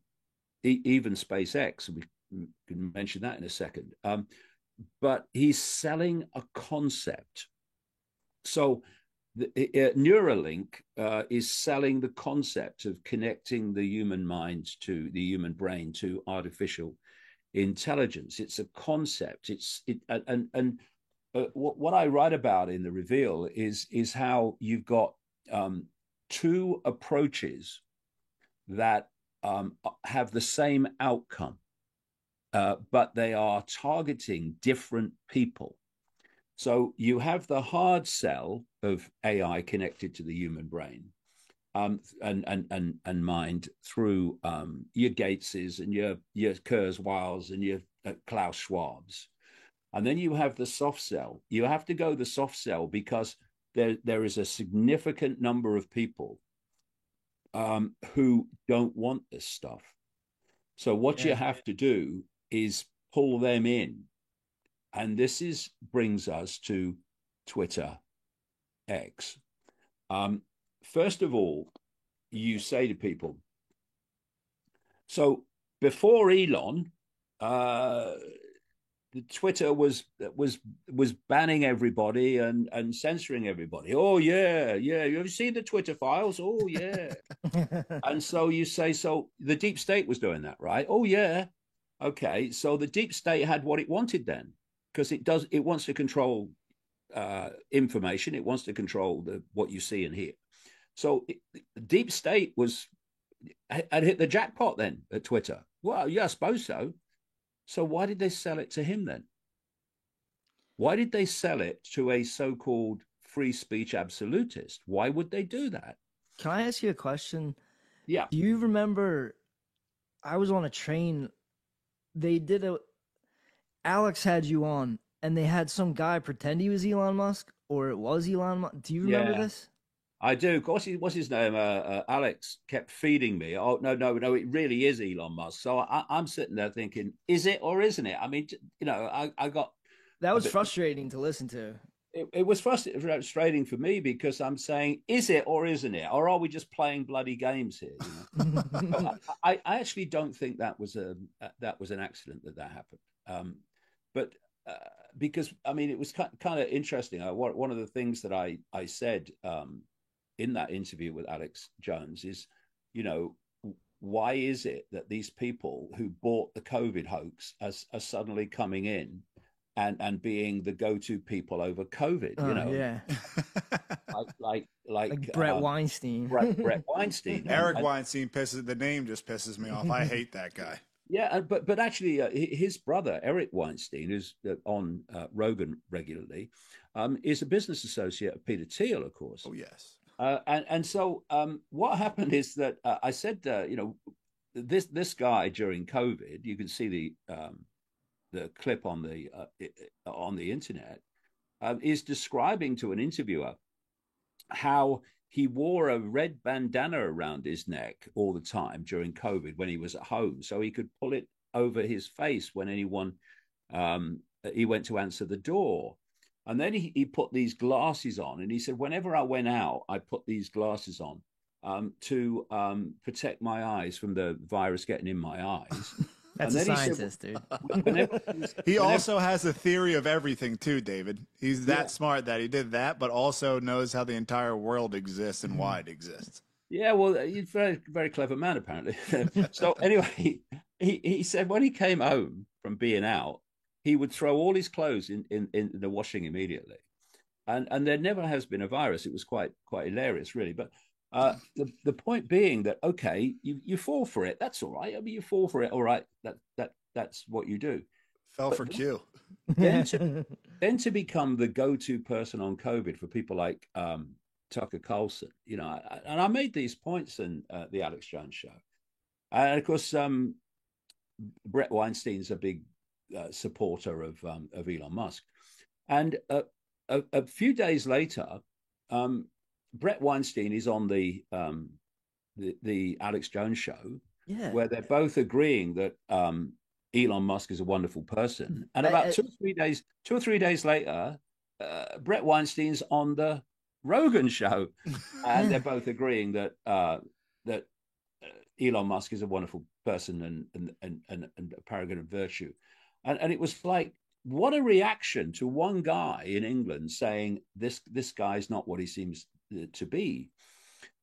even SpaceX, we can mention that in a second. But he's selling a concept. So Neuralink is selling the concept of connecting the human mind to the human brain to artificial intelligence. It's a concept. What I write about in the reveal is how you've got two approaches that have the same outcome, but they are targeting different people. So you have the hard sell of AI connected to the human brain and mind through your Gateses and your Kurzweils and your Klaus Schwabs. And then you have the soft sell. You have to go the soft sell because there is a significant number of people who don't want this stuff. So what you Yeah. have to do is pull them in, and this is brings us to Twitter X. Um, First of all, you say to people, so before Elon, uh, Twitter was banning everybody and censoring everybody. Oh yeah, yeah. You ever seen the Twitter files? Oh yeah. And so you say, so the deep state was doing that, right? Oh yeah. Okay. So the deep state had what it wanted then, because it wants to control information. It wants to control what you see and hear. So deep state had hit the jackpot then at Twitter. Well, yeah, I suppose so. So why did they sell it to him then? Why did they sell it to a so-called free speech absolutist? Why would they do that? Can I ask you a question? Yeah. Do you remember I was on a train, they did a Alex had you on and they had some guy pretend he was Elon Musk or it was Elon Musk. Do you remember Yeah, this? I do. Of course, what's his name? Alex kept feeding me. Oh no, no, no! It really is Elon Musk. So I'm sitting there thinking, is it or isn't it? I mean, you know, I got That a was bit. frustrating to listen to. it was frustrating for me because I'm saying, is it or isn't it, or are we just playing bloody games here? So I actually don't think that was an accident that happened. But because I mean, it was kind of interesting. One of the things that I said in that interview with Alex Jones is, you know, why is it that these people who bought the COVID hoax are suddenly coming in and being the go-to people over COVID? You Oh know, yeah, like Brett Weinstein. Brett Weinstein, Eric Weinstein pisses. The name just pisses me off. I hate that guy. yeah, but actually, his brother Eric Weinstein, who's on Rogan regularly, is a business associate of Peter Thiel, of course. Oh yes. And so what happened is that I said, you know, this guy during COVID, you can see the clip on the internet, is describing to an interviewer how he wore a red bandana around his neck all the time during COVID when he was at home, so he could pull it over his face when anyone he went to answer the door. And then he put these glasses on, and he said, whenever I went out, I put these glasses on to protect my eyes from the virus getting in my eyes. That's a scientist, dude. He also has a theory of everything too, David. He's that smart that he did that, but also knows how the entire world exists and why it exists. Yeah, well, he's a very, very clever man, apparently. So anyway, he said when he came home from being out, he would throw all his clothes in the washing immediately. And there never has been a virus. It was quite hilarious, really. But the point being that, okay, you fall for it. That's all right. I mean, you fall for it. All right. That's what you do. Fell for Q. Then to become the go-to person on COVID for people like Tucker Carlson, you know, and I made these points in the Alex Jones show. And of course, Brett Weinstein's a big supporter of Elon Musk. And a few days later, Brett Weinstein is on the Alex Jones show, where they're both agreeing that Elon Musk is a wonderful person. And about 2 or 3 days later, Brett Weinstein's on the Rogan show, and they're both agreeing that that Elon Musk is a wonderful person and a paragon of virtue. And it was like, what a reaction to one guy in England saying this guy's not what he seems to be.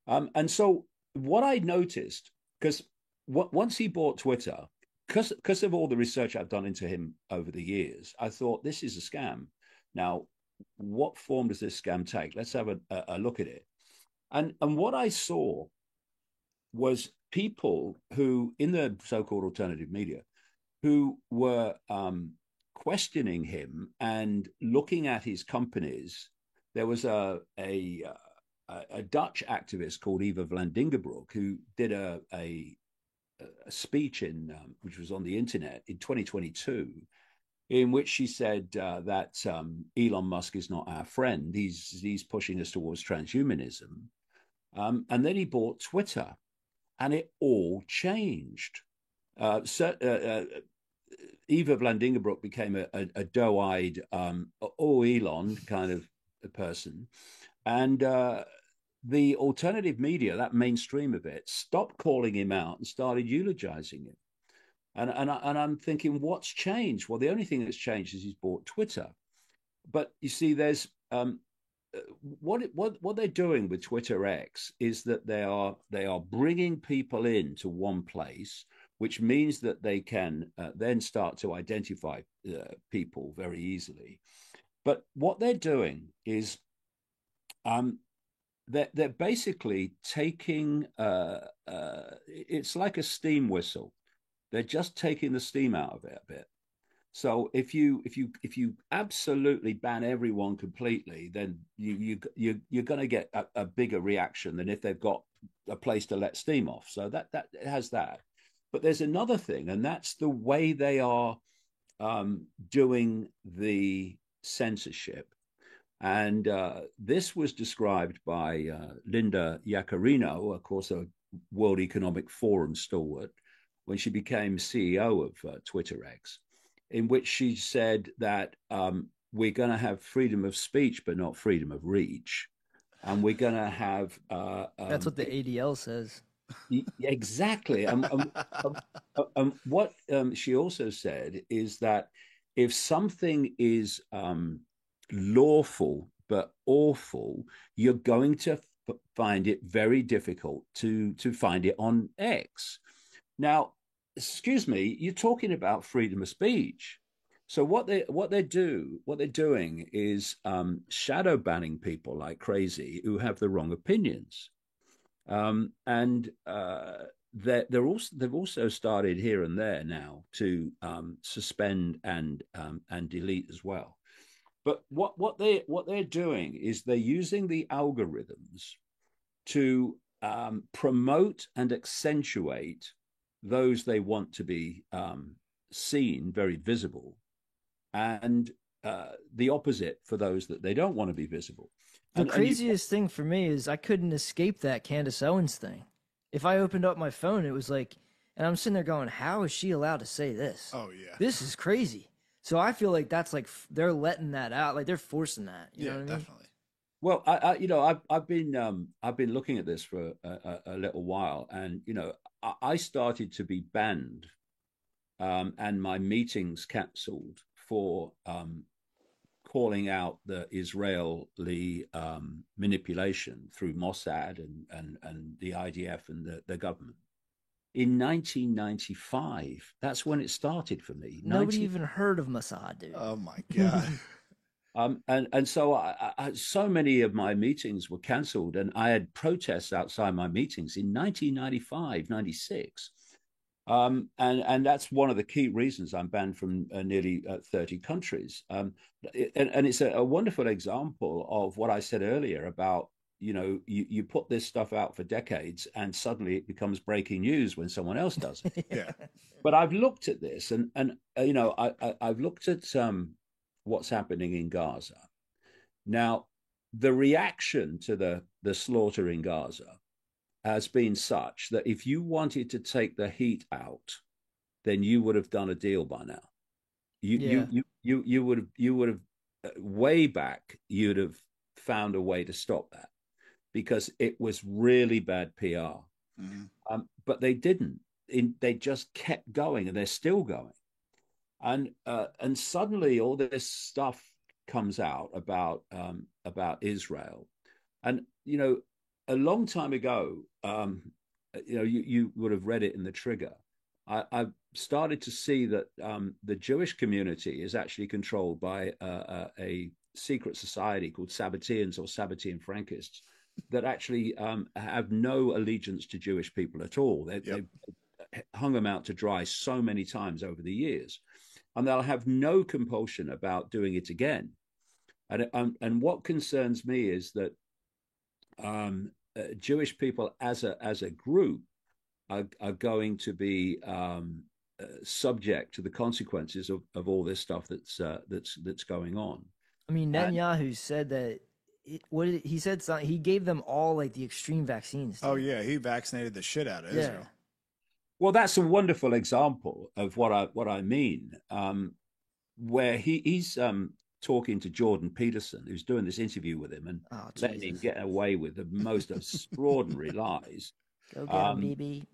And so what I noticed, because once he bought Twitter, because of all the research I've done into him over the years, I thought this is a scam. Now, what form does this scam take? Let's have a look at it. And what I saw was people who, in the so-called alternative media, who were questioning him and looking at his companies. There was a Dutch activist called Eva Vlandingenbroek who did a speech which was on the internet in 2022, in which she said that Elon Musk is not our friend. He's pushing us towards transhumanism. And then he bought Twitter, and it all changed. Eva Vlandingenbroek became a doe-eyed, Elon kind of a person. And the alternative media, that mainstream of it, stopped calling him out and started eulogizing him. And I'm thinking, what's changed? Well, the only thing that's changed is he's bought Twitter. But you see, there's what they're doing with Twitter X is that they are bringing people into one place, which means that they can then start to identify people very easily. But what they're doing is they're basically taking it's like a steam whistle. They're just taking the steam out of it a bit. So if you absolutely ban everyone completely, then you're going to get a bigger reaction than if they've got a place to let steam off. So that it has that. But there's another thing, and that's the way they are doing the censorship. And this was described by Linda Yaccarino, of course, a World Economic Forum stalwart, when she became CEO of Twitter X, in which she said that we're going to have freedom of speech, but not freedom of reach. And we're going to have That's what the ADL says. exactly. What she also said is that if something is lawful but awful, you're going to find it very difficult to find it on X. Now, excuse me, you're talking about freedom of speech. So what they're doing is shadow banning people like crazy who have the wrong opinions, and they've also started here and there now to suspend and delete as well. But what they're doing is they're using the algorithms to promote and accentuate those they want to be seen, very visible, and the opposite for those that they don't want to be visible. The craziest thing for me is I couldn't escape that Candace Owens thing. If I opened up my phone, it was like, and I'm sitting there going, how is she allowed to say this? Oh, yeah. This is crazy. So I feel like that's like they're letting that out, like they're forcing that. You know what I mean? Definitely. Well, I've been looking at this for a little while, and I started to be banned, and my meetings cancelled for calling out the Israeli manipulation through Mossad and the IDF and the government. In 1995, that's when it started for me. Nobody even heard of Mossad, dude. Oh my God. And so so many of my meetings were cancelled, and I had protests outside my meetings in 1995, 96. And that's one of the key reasons I'm banned from nearly 30 countries. And it's a wonderful example of what I said earlier about, you put this stuff out for decades and suddenly it becomes breaking news when someone else does it. Yeah. But I've looked at this and I've looked at what's happening in Gaza. Now, the reaction to the slaughter in Gaza has been such that if you wanted to take the heat out, then you would have done a deal by now. You would have way back. You'd have found a way to stop that because it was really bad PR. Mm-hmm. But they didn't. They just kept going, and they're still going. And suddenly all this stuff comes out about Israel, and a long time ago, you would have read it in the Trigger. I started to see that the Jewish community is actually controlled by a secret society called Sabbateans or Sabbatean Frankists that actually have no allegiance to Jewish people at all. They've hung them out to dry so many times over the years, and they'll have no compulsion about doing it again. And what concerns me is that Jewish people as a group are going to be subject to the consequences of all this stuff that's going on. I mean, Netanyahu said that. He said? Something, he gave them all like the extreme vaccines. Oh yeah, he vaccinated the shit out of Israel. Well, that's a wonderful example of what I mean, where he's talking to Jordan Peterson, who's doing this interview with him and letting him get away with the most extraordinary lies. Go get him, BB.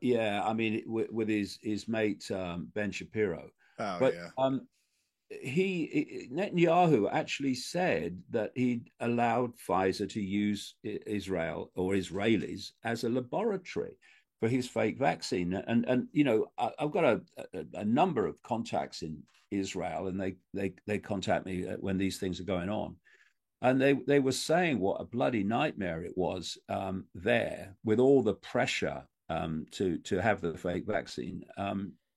Yeah, I mean, with his mate Ben Shapiro. Oh, but yeah. Netanyahu actually said that he'd allowed Pfizer to use Israel or Israelis as a laboratory for his fake vaccine. And I've got a number of contacts in Israel, and they contact me when these things are going on. And they were saying what a bloody nightmare it was there with all the pressure to have the fake vaccine.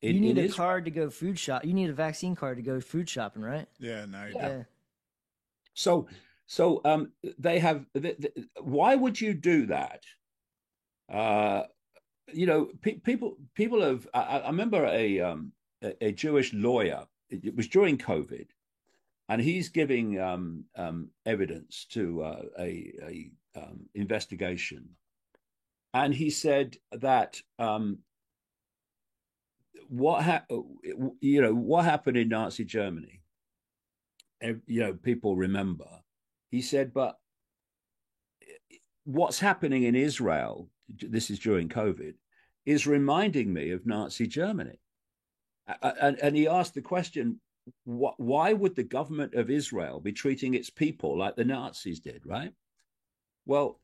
You need a card to go food shop. You need a vaccine card to go food shopping, right? Yeah, no, you don't. So they have. Why would you do that? People have. I remember a Jewish lawyer. It was during COVID, and he's giving evidence to a investigation, and he said that what happened in Nazi Germany people remember. He said, but what's happening in Israel, this is during COVID, is reminding me of Nazi Germany. And he asked the question, why would the government of Israel be treating its people like the Nazis did, right? Well,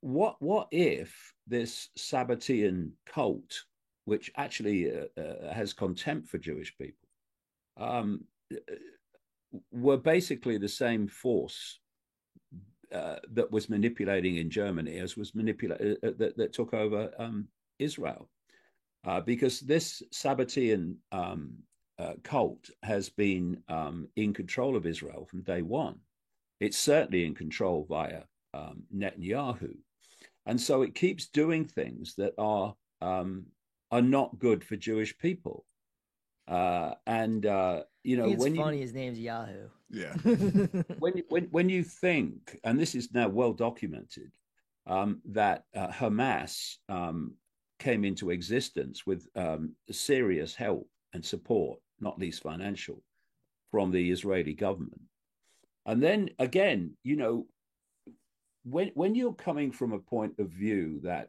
what if this Sabbatean cult, which actually has contempt for Jewish people, were basically the same force that was manipulating in Germany as was that took over Israel, because this Sabbatean cult has been in control of Israel from day one. It's certainly in control via Netanyahu, and so it keeps doing things that are not good for Jewish people. It's funny his name's Yahoo. Yeah. when you think, and this is now well documented, that Hamas came into existence with serious help and support, not least financial, from the Israeli government. And then again, when you're coming from a point of view that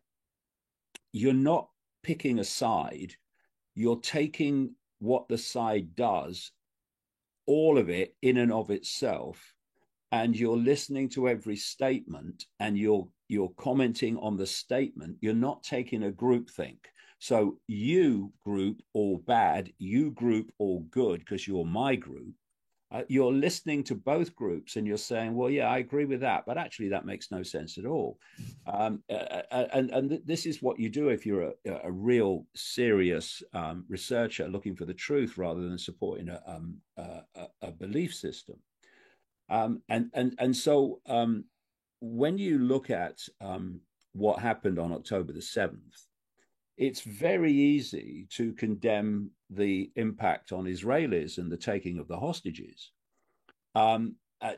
you're not picking a side, you're taking what the side does, all of it in and of itself, and you're listening to every statement and you're commenting on the statement. You're not taking a group think. So you group all bad, you group all good because you're my group. You're listening to both groups and you're saying, well, yeah, I agree with that, but actually that makes no sense at all. And this is what you do if you're a real serious researcher looking for the truth rather than supporting a belief system. So when you look at what happened on October the 7th, it's very easy to condemn the impact on Israelis and the taking of the hostages,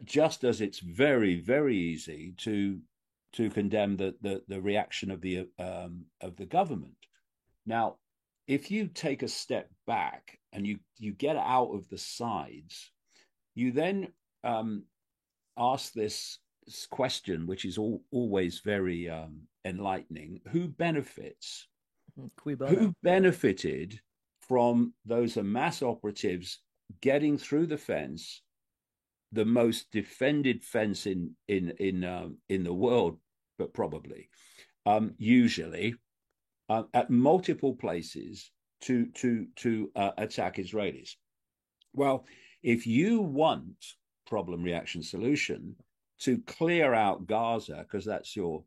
just as it's very, very easy to condemn the reaction of the government. Now, if you take a step back and you get out of the sides, you then ask this question, which is always very enlightening: who benefits? Who benefited from those Hamas operatives getting through the fence, the most defended fence in the world, but probably usually at multiple places to attack Israelis? Well, if you want problem reaction solution to clear out Gaza, because that's your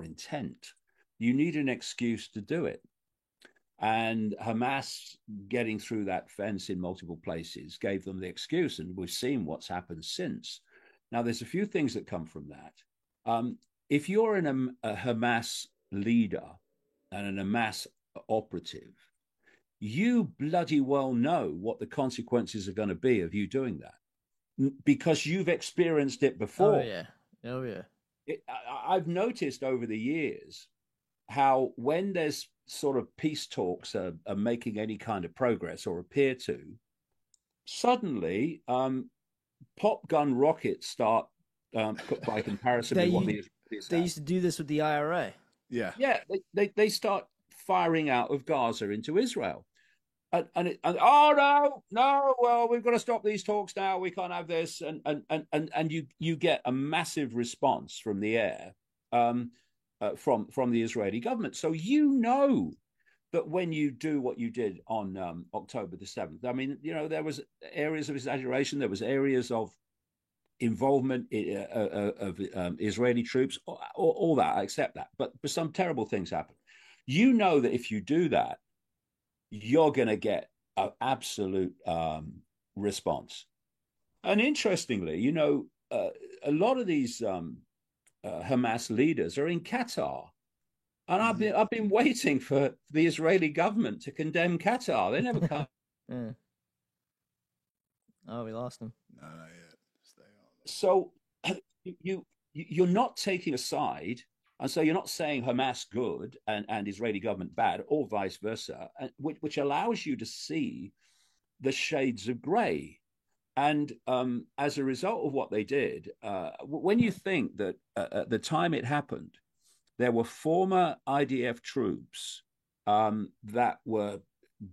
intent, you need an excuse to do it. And Hamas getting through that fence in multiple places gave them the excuse, and we've seen what's happened since. Now, there's a few things that come from that. If you're a Hamas leader and a Hamas operative, you bloody well know what the consequences are going to be of you doing that, because you've experienced it before. Oh, yeah. I've noticed over the years how when there's sort of peace talks are making any kind of progress or appear to, suddenly pop gun rockets start, by comparison with what the Israelis they used to do this with the IRA. Yeah. They start firing out of Gaza into Israel. And oh no, well, we've got to stop these talks now. We can't have this. And you get a massive response from the air, from the Israeli government. So that when you do what you did on October the 7th, I mean, there was areas of exaggeration, there was areas of involvement of Israeli troops, all that, I accept that. But some terrible things happen. You know that if you do that, you're going to get an absolute response. And interestingly, a lot of these Hamas leaders are in Qatar, and I've been waiting for the Israeli government to condemn Qatar. They never come. Yeah. Oh, we lost them. No, not yet. Stay on. So you're not taking a side, and so you're not saying Hamas good and Israeli government bad, or vice versa, which allows you to see the shades of grey. And as a result of what they did, when you think that at the time it happened, there were former IDF troops that were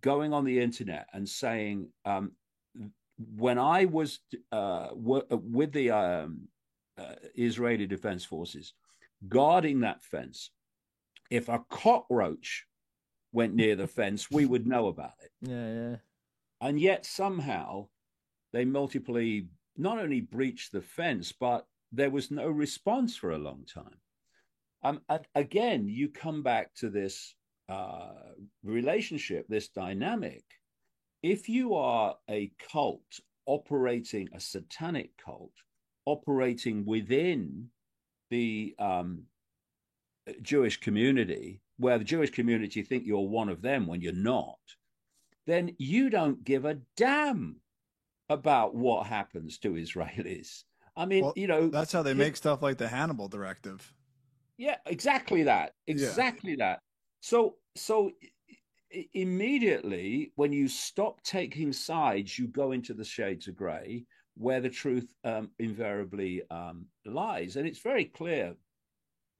going on the internet and saying, when I was with the Israeli Defense Forces guarding that fence, if a cockroach went near the fence, we would know about it. Yeah, yeah. And yet somehow they multiply not only breached the fence, but there was no response for a long time. Again, you come back to this relationship, this dynamic. If you are a cult operating, a satanic cult operating within the Jewish community, where the Jewish community think you're one of them when you're not, then you don't give a damn about what happens to Israelis. I mean, Well, you know, that's how they make stuff like the Hannibal Directive. yeah, exactly that. Exactly that. So immediately when you stop taking sides, you go into the shades of gray where the truth invariably lies. And it's very clear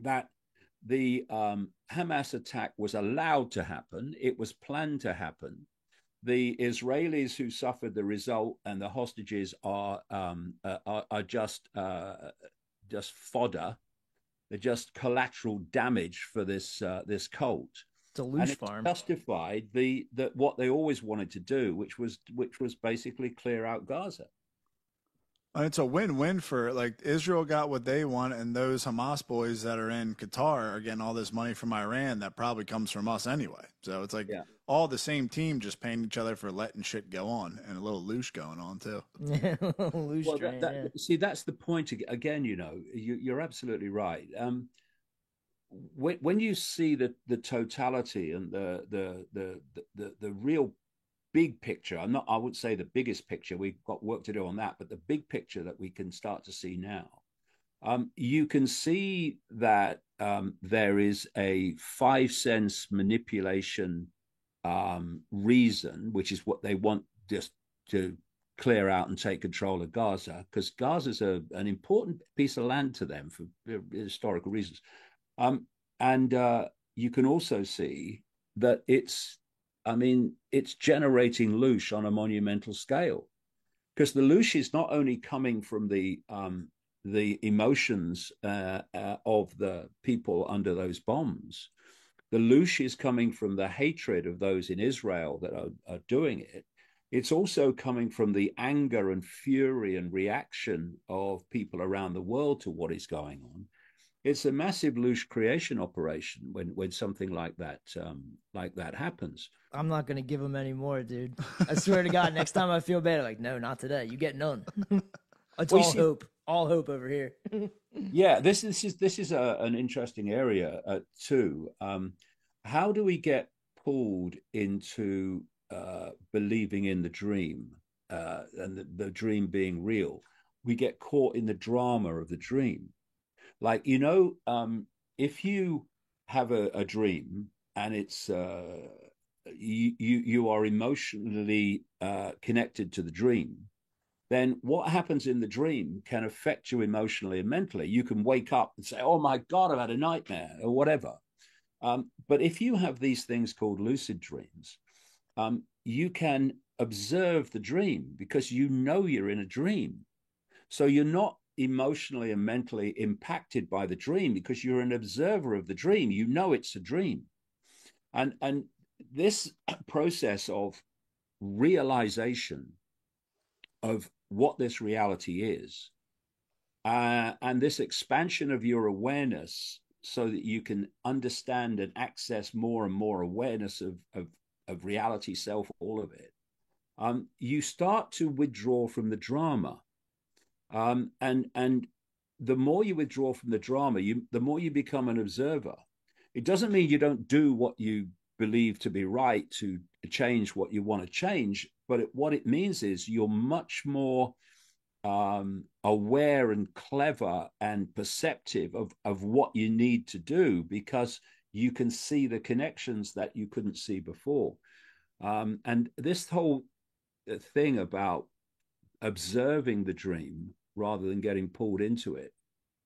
that the Hamas attack was allowed to happen. It was planned to happen. The Israelis who suffered the result and the hostages are just fodder. They're just collateral damage for this cult. It's a loosh farm. Justified what they always wanted to do, which was basically clear out Gaza. And it's a win-win for, like, Israel got what they want, and those Hamas boys that are in Qatar are getting all this money from Iran that probably comes from us anyway. So it's like all the same team just paying each other for letting shit go on, and a little loosh going on too. See, that's the point again. You know, you're absolutely right. When you see the totality and the real big picture, I would say the biggest picture, we've got work to do on that, but the big picture that we can start to see now, you can see that there is a 5 cents manipulation reason, which is what they want, just to clear out and take control of Gaza, because Gaza is an important piece of land to them for historical reasons. And you can also see that it's generating loosh on a monumental scale, because the loosh is not only coming from the emotions of the people under those bombs. The loosh is coming from the hatred of those in Israel that are doing it. It's also coming from the anger and fury and reaction of people around the world to what is going on. It's a massive loosh creation operation when something like that happens. I'm not gonna give them any more, dude. I swear to God, next time I feel bad, like, no, not today. You get none. It's all hope over here. Yeah, this is an interesting area too. How do we get pulled into believing in the dream and the dream being real? We get caught in the drama of the dream. Like, you know, if you have a dream and it's you are emotionally connected to the dream, then what happens in the dream can affect you emotionally and mentally. You can wake up and say, "Oh my God, I've had a nightmare," or whatever. But if you have these things called lucid dreams, you can observe the dream because you know you're in a dream. So you're not emotionally and mentally impacted by the dream because you're an observer of the dream. You know it's a dream. And this process of realization of what this reality is, and this expansion of your awareness so that you can understand and access more and more awareness of reality, self, all of it, you start to withdraw from the drama. And the more you withdraw from the drama, the more you become an observer. It doesn't mean you don't do what you believe to be right to change what you want to change, but what it means is you're much more aware and clever and perceptive of what you need to do, because you can see the connections that you couldn't see before. And this whole thing about observing the dream rather than getting pulled into it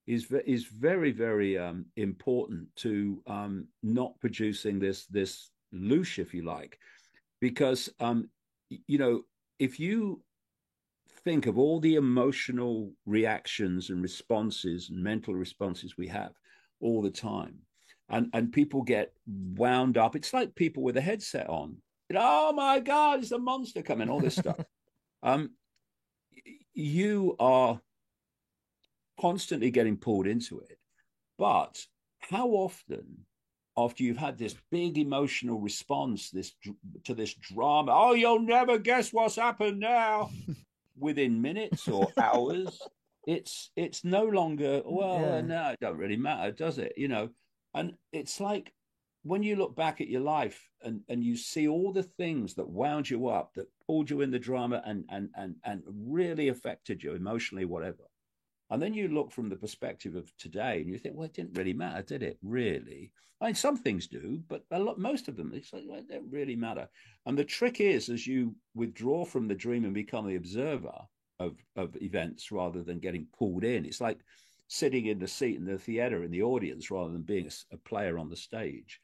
is very, very important to not producing this loosh, if you like, because you know, if you think of all the emotional reactions and responses and mental responses we have all the time, and people get wound up. It's like people with a headset on. You know, oh my God, it's a monster coming, all this stuff. Um, you are constantly getting pulled into it. But how often, after you've had this big emotional response to this drama, oh, you'll never guess what's happened now, within minutes or hours, it's no longer, well, Yeah. no, it don't really matter, does it? You know, and it's like when you look back at your life and you see all the things that wound you up, that pulled you in the drama and really affected you emotionally, whatever. And then you look from the perspective of today and you think, well, it didn't really matter, did it? Really? I mean, some things do, but most of them, it's like, well, it don't really matter. And the trick is, as you withdraw from the dream and become the observer of events rather than getting pulled in, it's like sitting in the seat in the theater in the audience rather than being a player on the stage.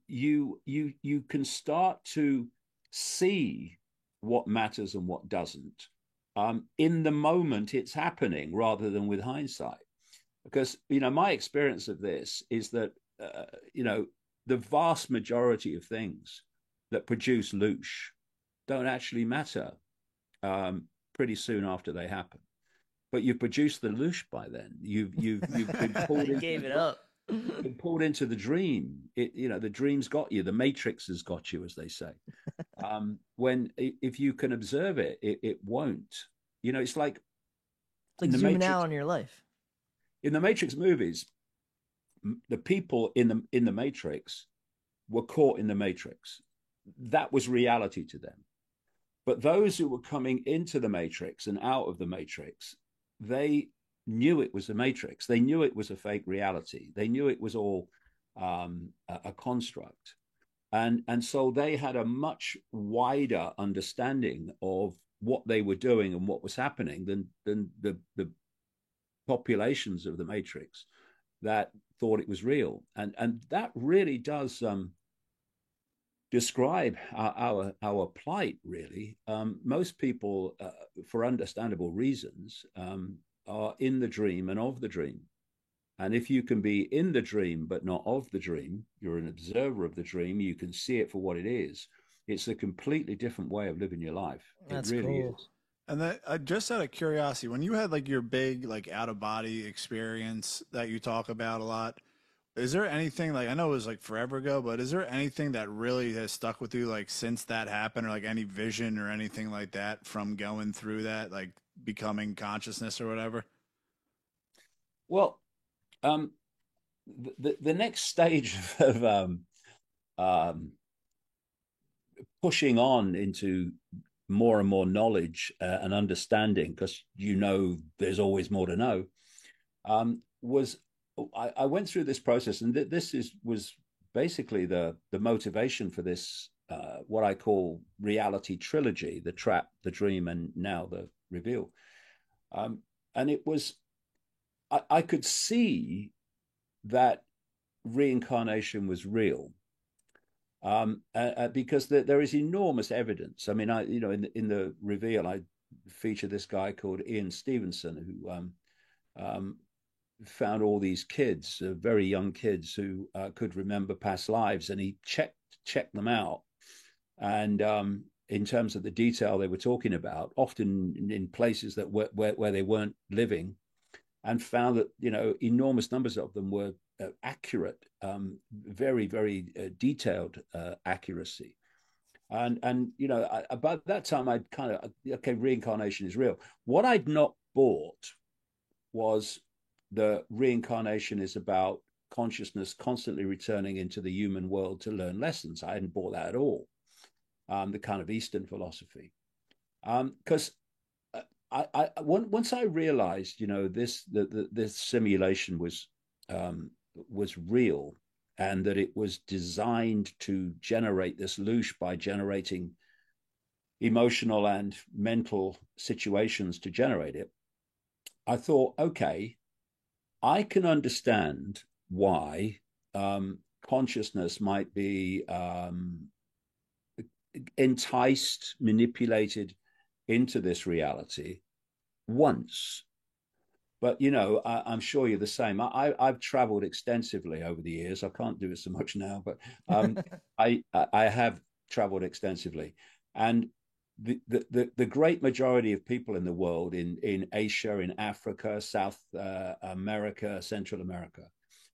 You can start to see what matters and what doesn't in the moment it's happening rather than with hindsight. Because, you know, my experience of this is that, you know, the vast majority of things that produce loosh don't actually matter pretty soon after they happen. But you've produced the loosh by then. You've been pulled into Gave it up. been pulled into the dream. You know, the dream's got you. The matrix has got you, as they say. When if you can observe it, it won't. You know, it's like It's like zooming out on your life. In the Matrix movies, the people in the Matrix were caught in the Matrix. That was reality to them. But those who were coming into the Matrix and out of the Matrix, they knew it was a Matrix. They knew it was a fake reality. They knew it was all a construct. And so they had a much wider understanding of what they were doing and what was happening than the populations of the Matrix that thought it was real. And that really does describe our plight, really. Most people, for understandable reasons, are in the dream and of the dream. And if you can be in the dream but not of the dream, you're an observer of the dream, you can see it for what it is. It's a completely different way of living your life. That's it really cool. is. And that just out of curiosity, when you had like your big like out of body experience that you talk about a lot, is there anything like I know it was like forever ago, but is there anything that really has stuck with you like since that happened, or like any vision or anything like that from going through that, like becoming consciousness or whatever? Well, um, the next stage of um, pushing on into more and more knowledge and understanding, because you know there's always more to know, was I went through this process, and this was basically the motivation for this what I call reality trilogy: the trap, the dream, and now the reveal. Um, and it was I could see that reincarnation was real because there is enormous evidence. I mean, in the reveal, I feature this guy called Ian Stevenson who found all these kids, very young kids who could remember past lives, and he checked them out. And in terms of the detail they were talking about, often in places that where they weren't living, and found that enormous numbers of them were accurate, very very detailed accuracy. And about that time I'd kind of, okay, reincarnation is real. What I'd not bought was the reincarnation is about consciousness constantly returning into the human world to learn lessons. I hadn't bought that at all. The kind of Eastern philosophy, because once I realized, this simulation was real, and that it was designed to generate this loosh by generating emotional and mental situations to generate it, I thought, okay, I can understand why consciousness might be enticed, manipulated into this reality once. But, you know, I'm sure you're the same. I've traveled extensively over the years. I can't do it so much now, but I have traveled extensively. And the great majority of people in the world, in Asia, in Africa, South America, Central America,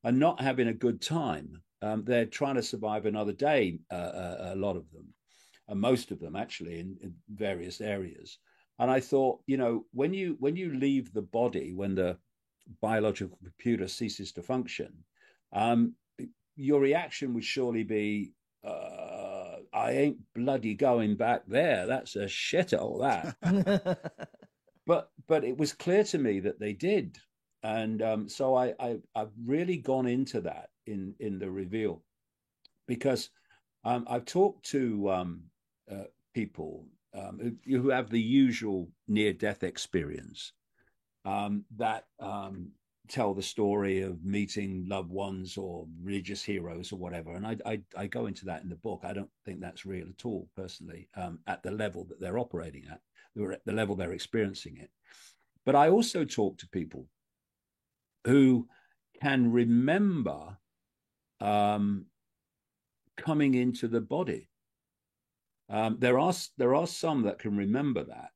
are not having a good time. They're trying to survive another day, a lot of them, most of them actually, in various areas. And I thought, you know, when you leave the body, when the biological computer ceases to function, um, your reaction would surely be, I ain't bloody going back there. That's a shithole, that. But it was clear to me that they did. And so I've really gone into that in the reveal, because I've talked to people who have the usual near-death experience, that tell the story of meeting loved ones or religious heroes or whatever. And I go into that in the book. I don't think that's real at all, personally, at the level that they're operating at, the level they're experiencing it. But I also talk to people who can remember coming into the body. There are some that can remember that.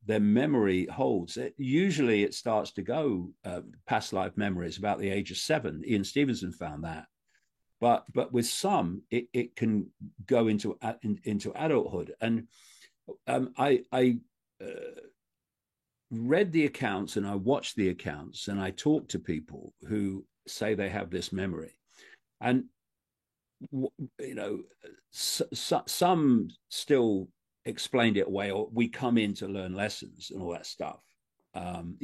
Their memory holds. Usually, it starts to go past life memories about the age of 7. Ian Stevenson found that, but with some, it can go into adulthood. And I read the accounts, and I watched the accounts, and I talked to people who say they have this memory, and you know, some still explained it away, or we come in to learn lessons and all that stuff. I'm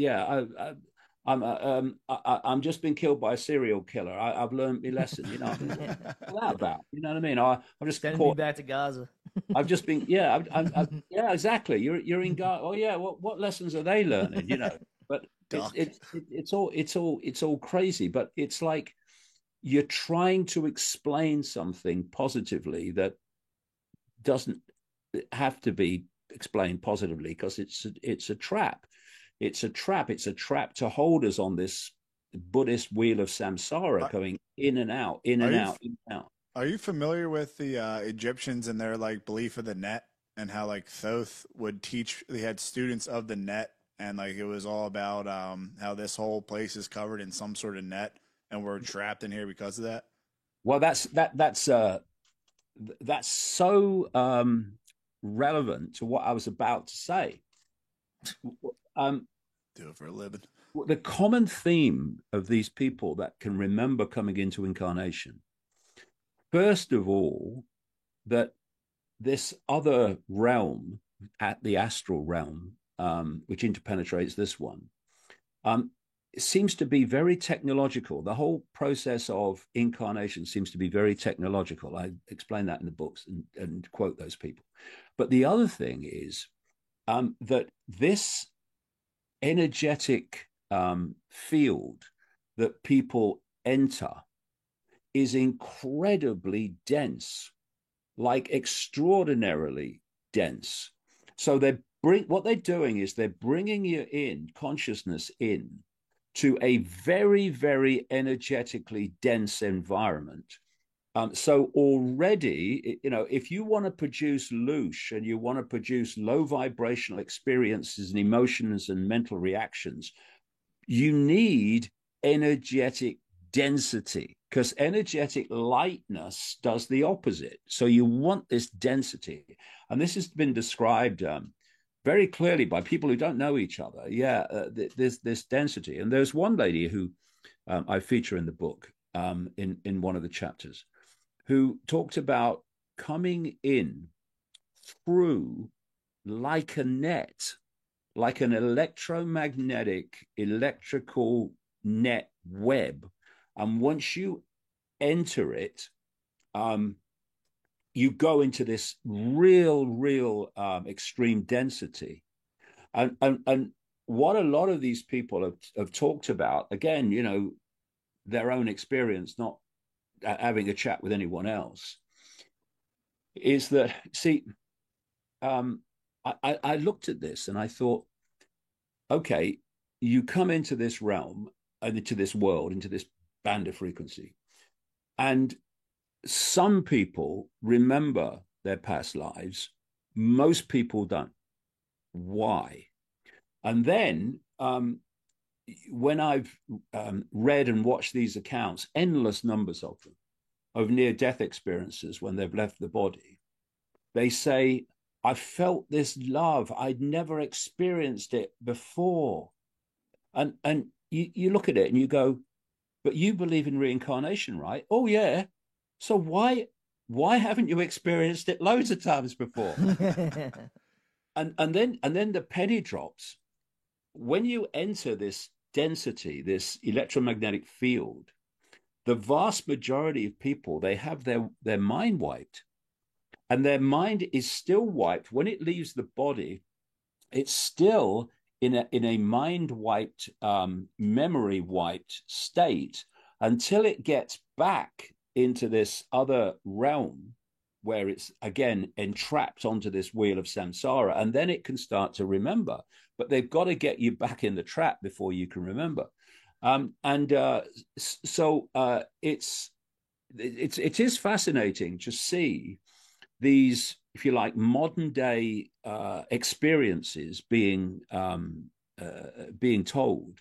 just been killed by a serial killer. I've learned my lesson. You know, what's that about? You know what I mean? I'm just sending me back to Gaza. I've just been, yeah, yeah, exactly. You're in Gaza. Oh yeah, what lessons are they learning? You know, but it's all crazy. But it's like you're trying to explain something positively that doesn't have to be explained positively, because it's a trap. It's a trap. It's a trap to hold us on this Buddhist wheel of samsara, going in and out, in and out, in and out. Are you familiar with the Egyptians and their like belief of the net, and how like Thoth would teach? They had students of the net, and like it was all about how this whole place is covered in some sort of net, and we're trapped in here because of that. Well, that's so relevant to what I was about to say. Do it for a living. The common theme of these people that can remember coming into incarnation, first of all, that this other realm, at the astral realm, which interpenetrates this one, seems to be very technological. The whole process of incarnation seems to be very technological. I explain that in the books and quote those people. But the other thing is that this energetic field that people enter is incredibly dense, like extraordinarily dense. So what they're doing is they're bringing you in, consciousness in, to a very, very energetically dense environment. So already, you know, if you want to produce loosh, and you want to produce low vibrational experiences and emotions and mental reactions, you need energetic density, because energetic lightness does the opposite. So you want this density. And this has been described very clearly by people who don't know each other. Yeah, there's this density. And there's one lady who I feature in the book, in one of the chapters, who talked about coming in through like a net, like an electromagnetic, electrical net web. And once you enter it, you go into this real extreme density, and what a lot of these people have talked about, again, their own experience, not having a chat with anyone else, is that, see, I looked at this and I thought, okay, you come into this realm and into this world, into this band of frequency, and some people remember their past lives. Most people don't. Why? And then when I've read and watched these accounts, endless numbers of them, of near-death experiences when they've left the body, they say, I felt this love. I'd never experienced it before. And you look at it and you go, but you believe in reincarnation, right? Oh, yeah. So why haven't you experienced it loads of times before? and then the penny drops. When you enter this density, this electromagnetic field, the vast majority of people, they have their mind wiped. And their mind is still wiped. When it leaves the body, it's still in a mind wiped, memory wiped state until it gets back into this other realm where it's again entrapped onto this wheel of samsara, and then it can start to remember. But they've got to get you back in the trap before you can remember. So it is fascinating to see these, if you like, modern day experiences being told,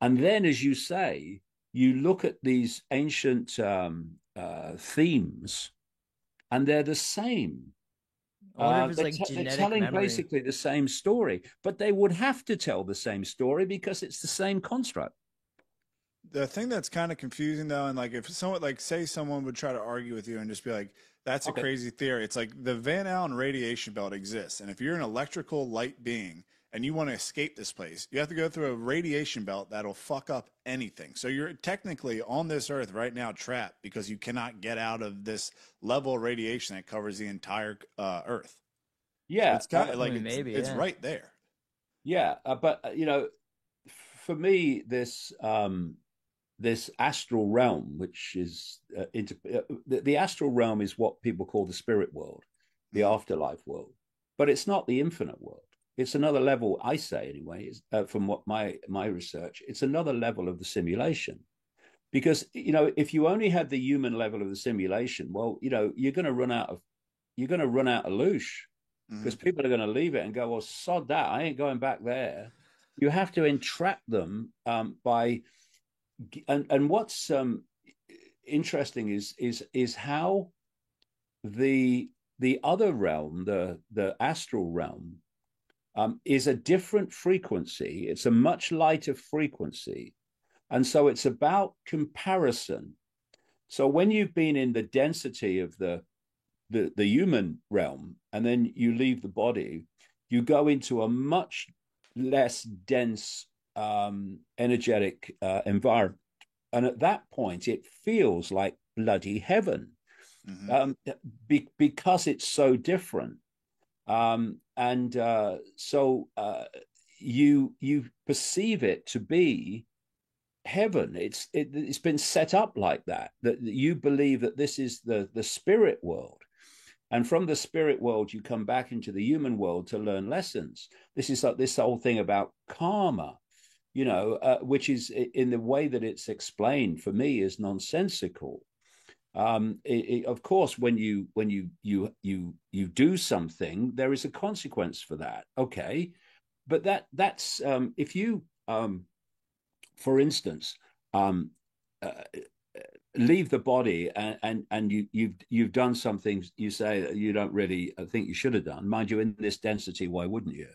and then, as you say, you look at these ancient themes, and they're the same. They're telling memory. Basically the same story, but they would have to tell the same story because it's the same construct. The thing that's kind of confusing though, and like if someone, like say someone would try to argue with you and just be like, that's a crazy theory. It's like the Van Allen radiation belt exists. And if you're an electrical light being and you want to escape this place, you have to go through a radiation belt that'll fuck up anything. So you're technically on this earth right now trapped because you cannot get out of this level of radiation that covers the entire earth. Yeah. So it's kind of like, maybe, it's right there. Yeah. But, for me, this astral realm, which is the astral realm is what people call the spirit world, the afterlife world, but it's not the infinite world. It's another level, I say anyway, from what my research, it's another level of the simulation. Because, if you only had the human level of the simulation, well, you're going to run out of loosh, because people are going to leave it and go, well, sod that, I ain't going back there. You have to entrap them by. And what's interesting is how the other realm, the astral realm, is a different frequency. It's a much lighter frequency, and so it's about comparison. So when you've been in the density of the human realm, and then you leave the body, you go into a much less dense energetic environment, and at that point it feels like bloody heaven, because it's so different, so you perceive it to be heaven. It's been set up like that you believe that this is the spirit world. And from the spirit world, you come back into the human world to learn lessons. This is like this whole thing about karma, which is, in the way that it's explained, for me, is nonsensical. Of course, when you do something, there is a consequence for that. Okay, but that's if you, for instance, leave the body and you've done something you say that you don't really think you should have done. Mind you, in this density, why wouldn't you?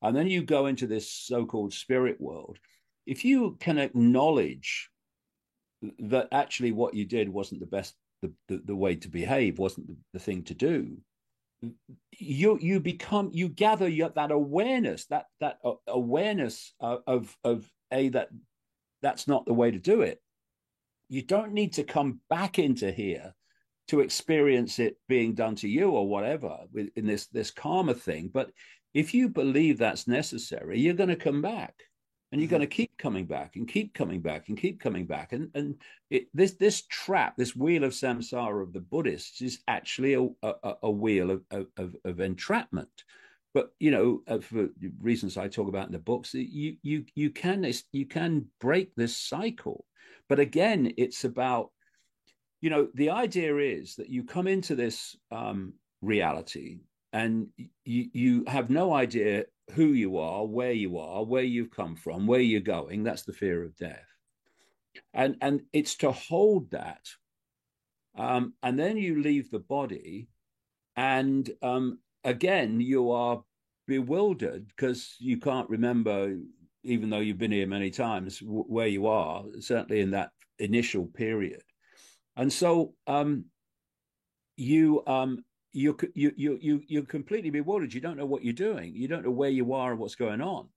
And then you go into this so-called spirit world. If you can acknowledge that actually what you did wasn't the best, the way to behave, wasn't the thing to do, you gather that awareness, that awareness of that's not the way to do it. You don't need to come back into here to experience it being done to you or whatever in this karma thing. But if you believe that's necessary, you're going to come back, and you're going to keep coming back and keep coming back and keep coming back. And this trap, this wheel of samsara of the Buddhists, is actually a wheel of entrapment. But for reasons I talk about in the books, you can break this cycle. But again, it's about, the idea is that you come into this reality, and you have no idea who you are, where you've come from, where you're going. That's the fear of death. And it's to hold that. And then you leave the body, and again, you are bewildered because you can't remember, even though you've been here many times, where you are, certainly in that initial period. And so you're completely bewildered. You don't know what you're doing. You don't know where you are and what's going on.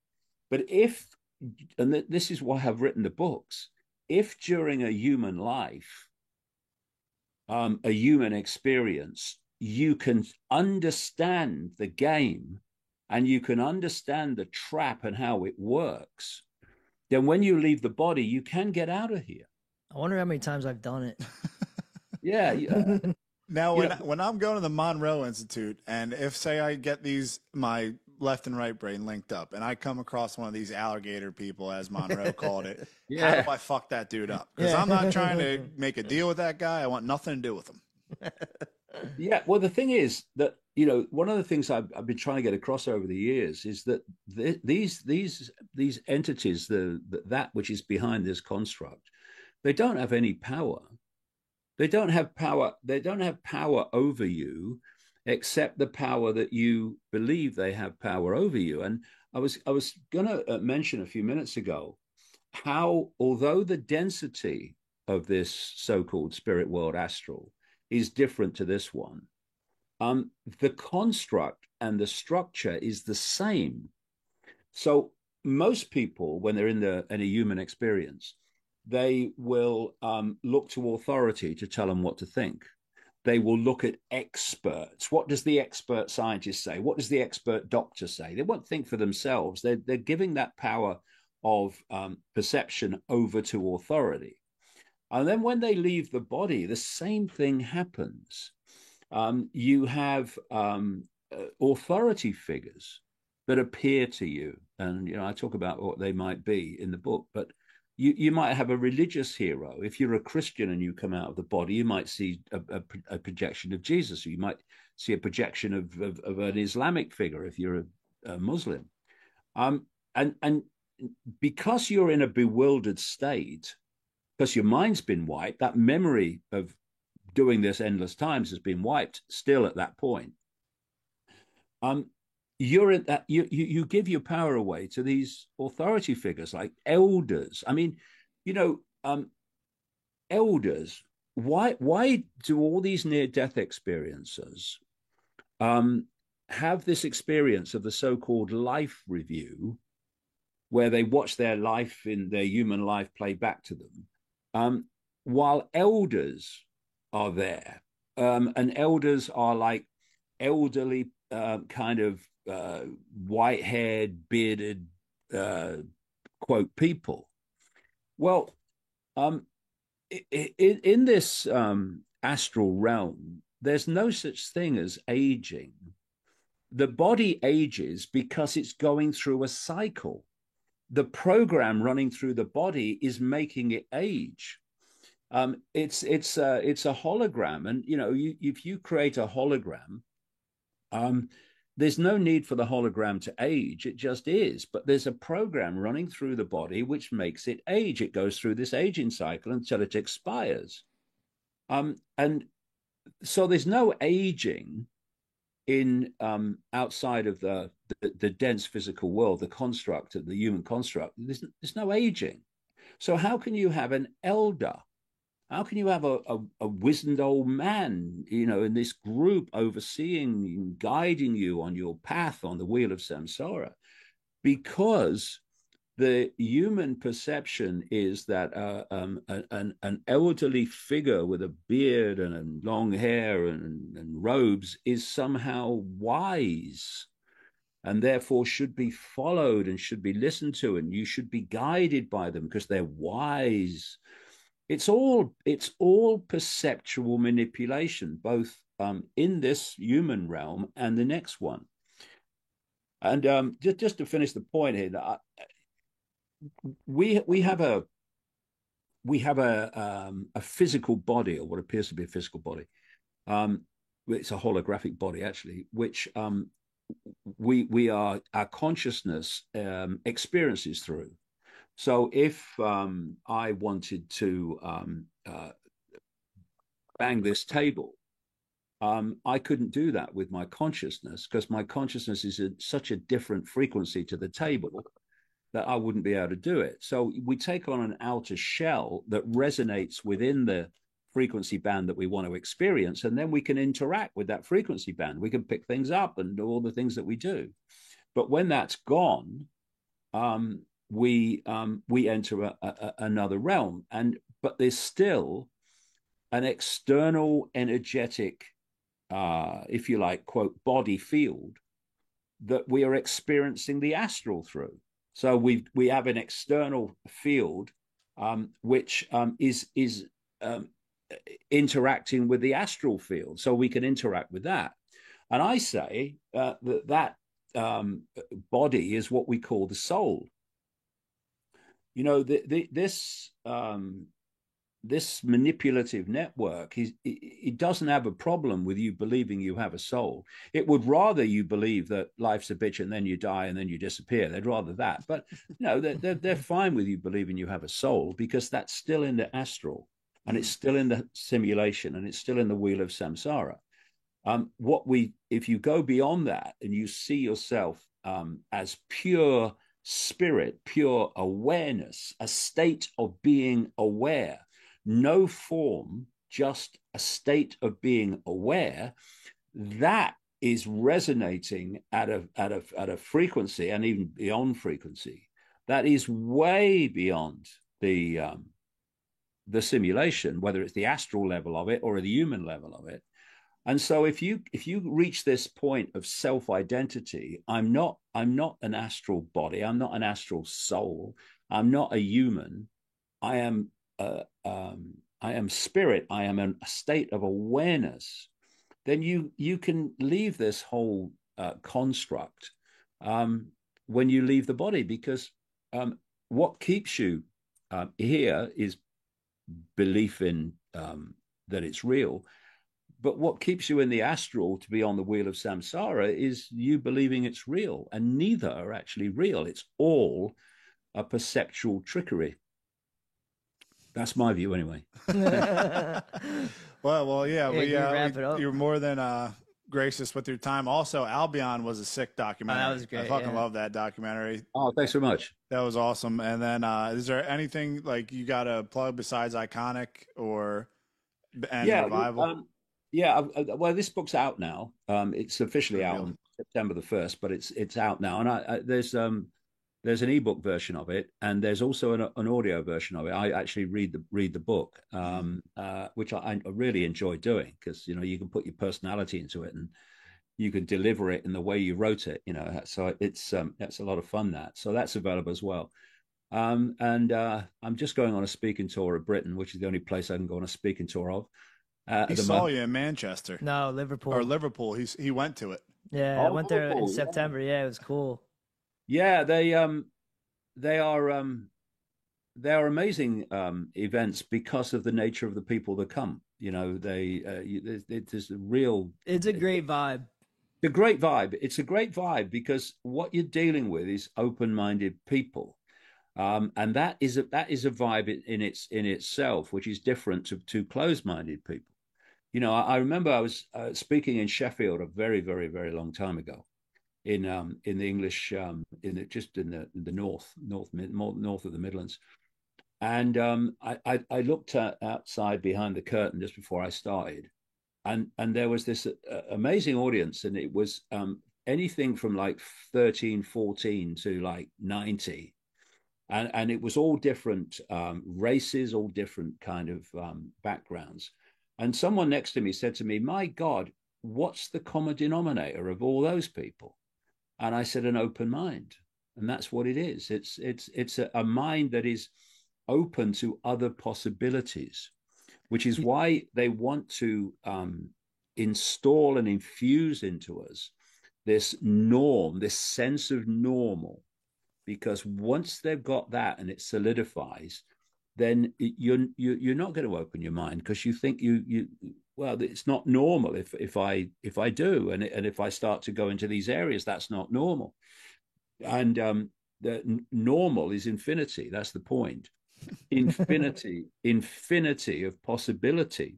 But and this is why I've written the books, if during a human life, a human experience, you can understand the game and you can understand the trap and how it works, then when you leave the body, you can get out of here. I wonder how many times I've done it. Yeah. Now, when I'm going to the Monroe Institute, and if, say, I get my left and right brain linked up, and I come across one of these alligator people, as Monroe called it, how do I fuck that dude up? Because I'm not trying to make a deal with that guy. I want nothing to do with him. Yeah. Well, the thing is that, one of the things I've been trying to get across over the years is that these entities, that which is behind this construct, they don't have any power. They don't have power. They don't have power over you, except the power that you believe they have power over you. And I was going to mention a few minutes ago how, although the density of this so-called spirit world astral is different to this one, the construct and the structure is the same. So most people, when they're in a human experience, they will look to authority to tell them what to think. They will look at experts. What does the expert scientist say? What does the expert doctor say? They won't think for themselves. They're giving that power of perception over to authority. And then when they leave the body, the same thing happens. You have authority figures that appear to you. And, I talk about what they might be in the book, but you might have a religious hero. If you're a Christian and you come out of the body, you might see a projection of Jesus, or you might see a projection of an Islamic figure if you're a Muslim. And because you're in a bewildered state, because your mind's been wiped, that memory of doing this endless times has been wiped still at that point. You're in that you give your power away to these authority figures like elders. I mean, elders. Why do all these near-death experiencers have this experience of the so-called life review, where they watch their human life play back to them, while elders are there, and elders are like elderly kind of white-haired, bearded, quote, people. Well, in this astral realm, there's no such thing as aging. The body ages because it's going through a cycle. The program running through the body is making it age. It's a hologram, and if you create a hologram, there's no need for the hologram to age. It just is. But there's a program running through the body which makes it age. It goes through this aging cycle until it expires. And so there's no aging in outside of the dense physical world, the construct of the human construct. There's no aging. So how can you have an elder? How can you have a wizened old man, in this group overseeing, guiding you on your path on the wheel of samsara? Because the human perception is that an elderly figure with a beard and long hair and robes is somehow wise and therefore should be followed and should be listened to, and you should be guided by them because they're wise. It's all perceptual manipulation, both in this human realm and the next one. And just to finish the point here, we have a physical body, or what appears to be a physical body. It's a holographic body actually, which our consciousness experiences through. So if I wanted to bang this table, I couldn't do that with my consciousness because my consciousness is at such a different frequency to the table that I wouldn't be able to do it. So we take on an outer shell that resonates within the frequency band that we want to experience, and then we can interact with that frequency band. We can pick things up and do all the things that we do. But when that's gone, we enter another realm, but there's still an external energetic, if you like, quote, body field that we are experiencing the astral through. So we have an external field which is interacting with the astral field, so we can interact with that. And I say that body is what we call the soul. You know, this manipulative network, it doesn't have a problem with you believing you have a soul. It would rather you believe that life's a bitch and then you die and then you disappear. They'd rather that. But no, they're fine with you believing you have a soul, because that's still in the astral, and it's still in the simulation, and it's still in the wheel of samsara. If you go beyond that and you see yourself as pure spirit, pure awareness, a state of being aware, no form, just a state of being aware, that is resonating at a frequency, and even beyond frequency, that is way beyond the simulation, whether it's the astral level of it or the human level of it. And so if you reach this point of self-identity, I'm not an astral body, I'm not an astral soul, I'm not a human, I am spirit, I am a state of awareness, then you can leave this whole construct when you leave the body, because what keeps you here is belief in that it's real. But what keeps you in the astral to be on the wheel of samsara is you believing it's real, and neither are actually real. It's all a perceptual trickery. That's my view, anyway. well, yeah, yeah, you're more than gracious with your time. Also, Albion was a sick documentary. Oh, that was great. I fucking love that documentary. Oh, thanks very much. That was awesome. And then, is there anything like you got to plug besides Iconic or Revival? Well, this book's out now. It's officially out on September the 1st, but it's out now, and there's an ebook version of it, and there's also an audio version of it. I actually read the book, which I really enjoy doing, because you can put your personality into it and you can deliver it in the way you wrote it. So it's that's a lot of fun. So that's available as well. And I'm just going on a speaking tour of Britain, which is the only place I can go on a speaking tour of. He saw you in Manchester. No, Liverpool. Or Liverpool. He went to it. Yeah, I went there in September. Yeah, it was cool. Yeah, they are amazing events because of the nature of the people that come. It's a real. It's a great vibe. It's a great vibe. It's a great vibe because what you're dealing with is open-minded people. And that is a vibe in itself, which is different to closed-minded people. I remember I was speaking in Sheffield a very, very, very long time ago, in the English, in the north of the Midlands, and I looked outside behind the curtain just before I started, and there was this amazing audience, and it was anything from like 13, 14 to like 90. and it was all different races, all different kind of backgrounds. And someone next to me said to me, "My God, what's the common denominator of all those people?" And I said, "An open mind." And that's what it is. It's a mind that is open to other possibilities, which is why they want to install and infuse into us this norm, this sense of normal. Because once they've got that and it solidifies, then you're not going to open your mind because you think you well, it's not normal if I do, and if I start to go into these areas, that's not normal. And the normal is infinity. That's the point. Infinity of possibility.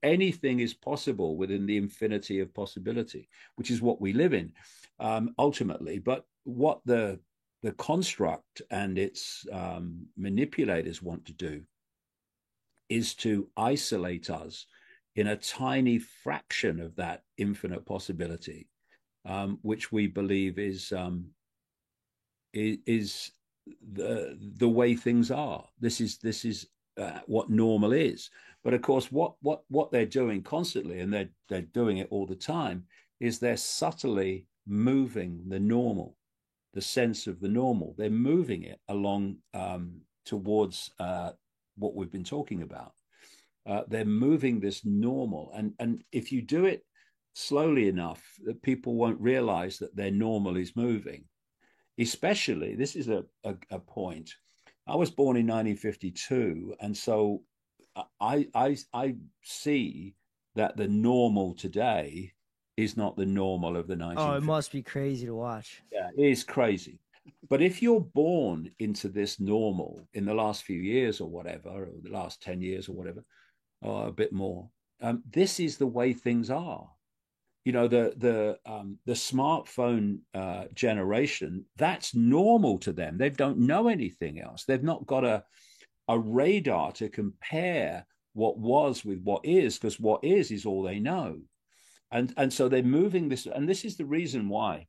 Anything is possible within the infinity of possibility, which is what we live in ultimately. But what the construct and its manipulators want to do is to isolate us in a tiny fraction of that infinite possibility, which we believe is the way things are. This is what normal is. But of course, what they're doing constantly, and they're doing it all the time, is they're subtly moving the normal, the sense of the normal. They're moving it along towards what we've been talking about. They're moving this normal, and if you do it slowly enough, that people won't realize that their normal is moving. Especially, this is a point. I was born in 1952, and so I see that the normal today is not the normal of the 1950s. Oh, it must be crazy to watch. Yeah, it is crazy. But if you're born into this normal in the last few years or whatever, or the last 10 years or whatever, or a bit more, this is the way things are. You know, the smartphone generation, that's normal to them. They don't know anything else. They've not got a radar to compare what was with what is, because what is all they know. And so they're moving this, and this is the reason why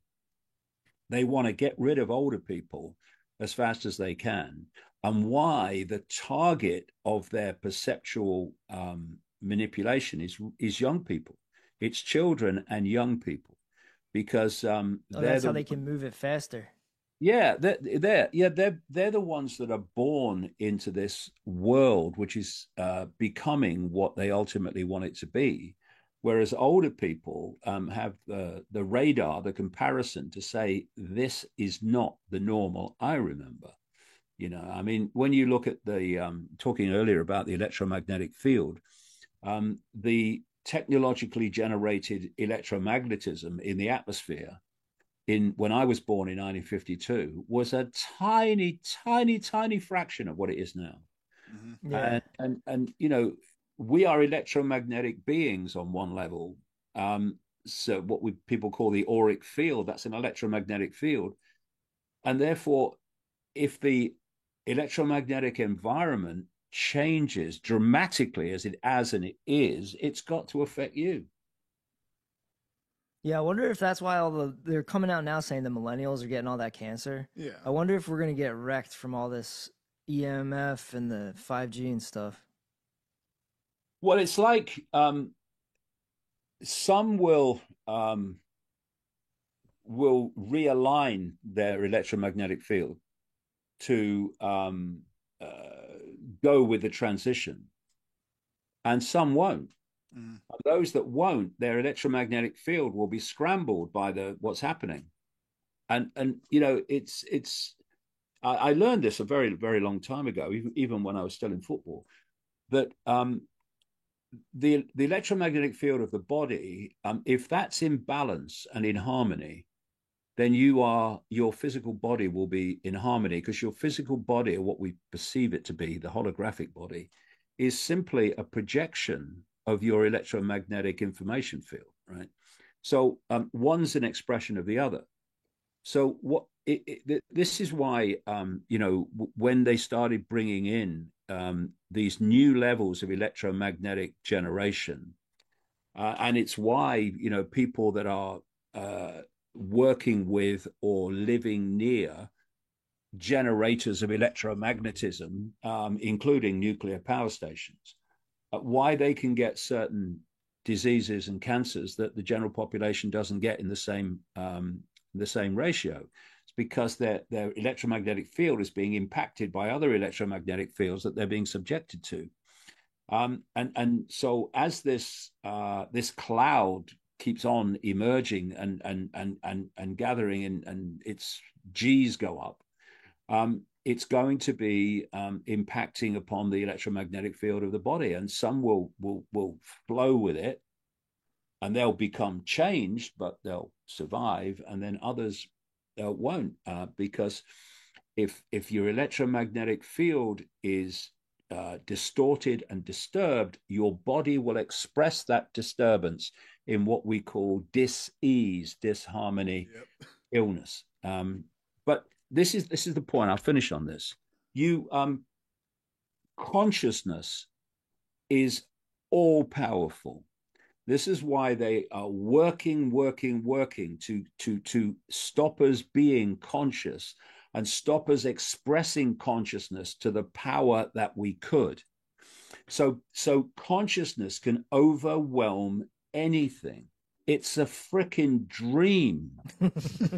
they want to get rid of older people as fast as they can, and why the target of their perceptual manipulation is young people. It's children and young people, because that's how they can move it faster. Yeah, they're the ones that are born into this world, which is becoming what they ultimately want it to be. Whereas older people have the radar, the comparison to say, this is not the normal I remember. You know, I mean, when you look at the talking earlier about the electromagnetic field, the technologically generated electromagnetism in the atmosphere when I was born in 1952 was a tiny fraction of what it is now. Mm-hmm. Yeah. And you know, we are electromagnetic beings on one level. So what people call the auric field, that's an electromagnetic field. And therefore, if the electromagnetic environment changes dramatically as it is, it's got to affect you. Yeah, I wonder if that's why they're coming out now saying the millennials are getting all that cancer. Yeah. I wonder if we're gonna get wrecked from all this EMF and the 5G and stuff. Well, it's like some will realign their electromagnetic field to go with the transition, and some won't. Mm. Those that won't, their electromagnetic field will be scrambled by what's happening. And you know, I learned this a very long time ago, even when I was still in football, that the electromagnetic field of the body, if that's in balance and in harmony, then your physical body will be in harmony, because your physical body, or what we perceive it to be, the holographic body, is simply a projection of your electromagnetic information field, right? So one's an expression of the other. So this is why, you know, when they started bringing in these new levels of electromagnetic generation, and it's why, you know, people that are working with or living near generators of electromagnetism, including nuclear power stations, why they can get certain diseases and cancers that the general population doesn't get in the same ratio. It's because their electromagnetic field is being impacted by other electromagnetic fields that they're being subjected to. And so as this cloud keeps on emerging and gathering, and its G's go up, it's going to be impacting upon the electromagnetic field of the body, and some will flow with it, and they'll become changed, but they'll survive, and then others won't, because if your electromagnetic field is distorted and disturbed, your body will express that disturbance in what we call dis-ease, disharmony, illness. But this is the point. I'll finish on this. Consciousness is all powerful. This is why they are working to stop us being conscious and stop us expressing consciousness to the power that we could. So consciousness can overwhelm anything. It's a freaking dream.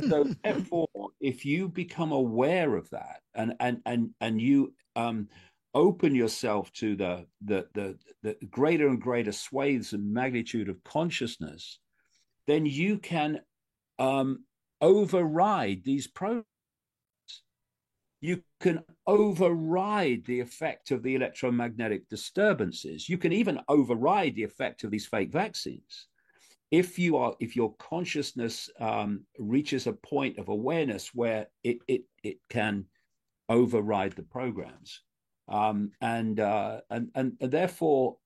So therefore, if you become aware of that and you open yourself to the greater and greater swathes and magnitude of consciousness, then you can override these programs. You can override the effect of the electromagnetic disturbances. You can even override the effect of these fake vaccines. If your consciousness reaches a point of awareness where it can override the programs, and therefore,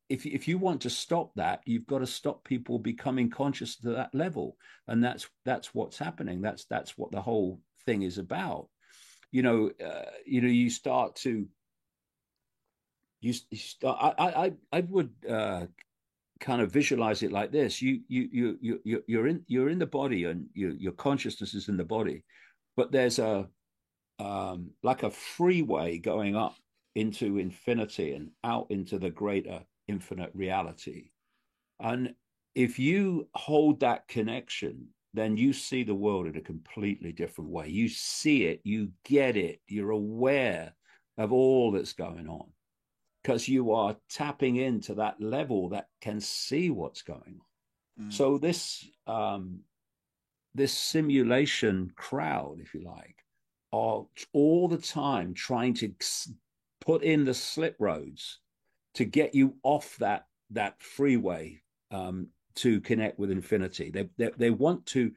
if you want to stop that, you've got to stop people becoming conscious to that level, and that's what's happening. That's what the whole thing is about. You start to I would kind of visualize it like this. You're in the body, and your consciousness is in the body, but there's like a freeway going up into infinity and out into the greater infinite reality. And if you hold that connection, then you see the world in a completely different way. You see it, you get it, you're aware of all that's going on, because you are tapping into that level that can see what's going on. So this simulation crowd, if you like, are all the time trying to put in the slip roads to get you off that freeway, to connect with infinity. They want to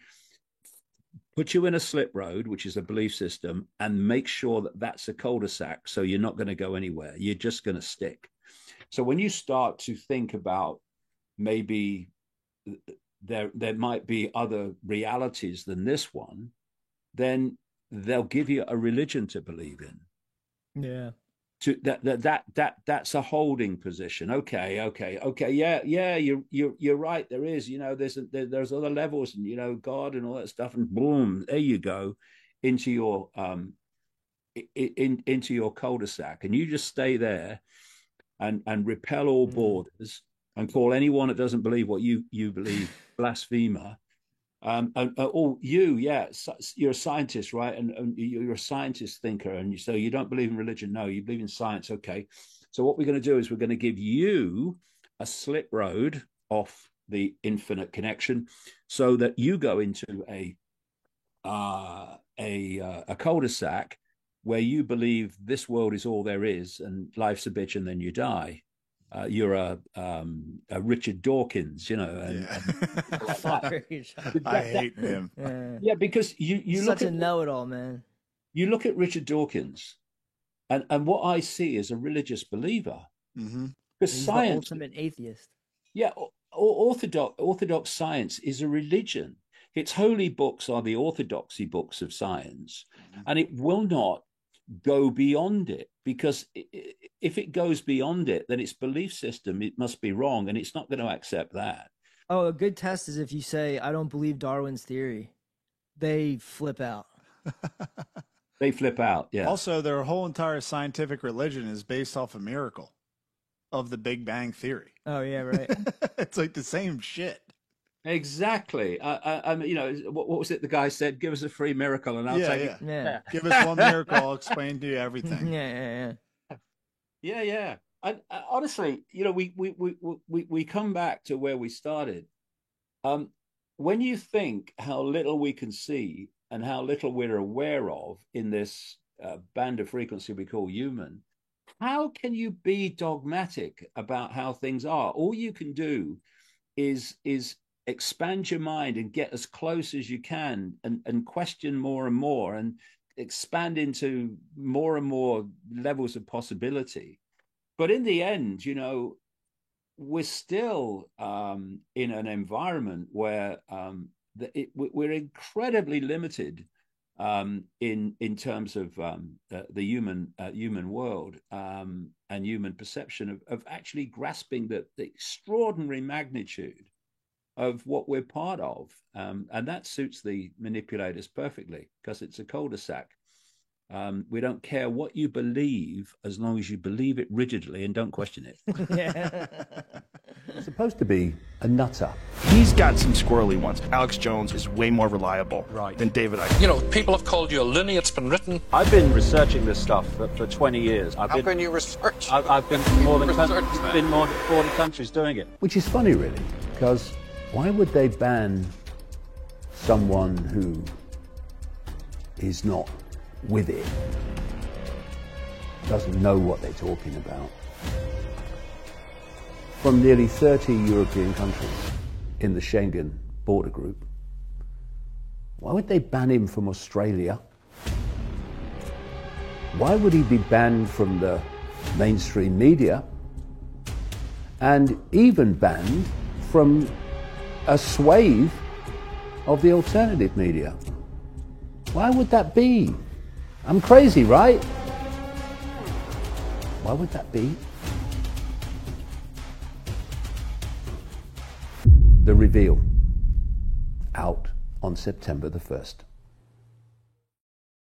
put you in a slip road, which is a belief system, and make sure that that's a cul-de-sac, so you're not going to go anywhere. You're just going to stick. So when you start to think about maybe there might be other realities than this one, then they'll give you a religion to believe in. Yeah. That's a holding position. Okay. Yeah. You're right. There is, there's other levels, and God and all that stuff, and boom, there you go, into your into your cul-de-sac, and you just stay there, and repel all borders, and call anyone that doesn't believe what you believe blasphemer. You're a scientist, right? And you're a scientist thinker, and so you don't believe in religion. No, you believe in science. Okay, so what we're going to do is we're going to give you a slip road off the infinite connection, so that you go into a cul-de-sac where you believe this world is all there is, and life's a bitch, and then you die. You're a Richard Dawkins, and I hate him. Yeah, because you look at know-it-all, man. You look at Richard Dawkins, and what I see is a religious believer. Mm-hmm. Because he's science, the ultimate atheist. Yeah, orthodox science is a religion. Its holy books are the orthodoxy books of science, and it will not go beyond it, because if it goes beyond it, then its belief system, it must be wrong, and it's not going to accept that. Oh, a good test is if you say, I don't believe Darwin's theory. They flip out. They flip out. Yeah. Also, their whole entire scientific religion is based off a miracle of the Big Bang Theory. Oh yeah, right. It's like the same shit. Exactly. I mean, what was it the guy said? Give us a free miracle and I'll take it. Yeah. Give us one miracle, I'll explain to you everything. Yeah. And honestly, we come back to where we started. When you think how little we can see and how little we're aware of in this band of frequency we call human, how can you be dogmatic about how things are? All you can do is expand your mind and get as close as you can and question more and more and expand into more and more levels of possibility. But in the end, we're still in an environment where we're incredibly limited in terms of the human world and human perception of actually grasping the extraordinary magnitude of what we're part of. And that suits the manipulators perfectly because it's a cul-de-sac. We don't care what you believe as long as you believe it rigidly and don't question it. It's supposed to be a nutter. He's got some squirrely ones. Alex Jones is way more reliable than David Icke. People have called you a loony. It's been written. I've been researching this stuff for 20 years. How can you research? I've been to more than 40 countries doing it. Which is funny, really, because why would they ban someone who is not with it, doesn't know what they're talking about? From nearly 30 European countries in the Schengen border group, why would they ban him from Australia? Why would he be banned from the mainstream media and even banned from a swathe of the alternative media? Why would that be? I'm crazy, right? Why would that be? The Reveal, out on September the 1st.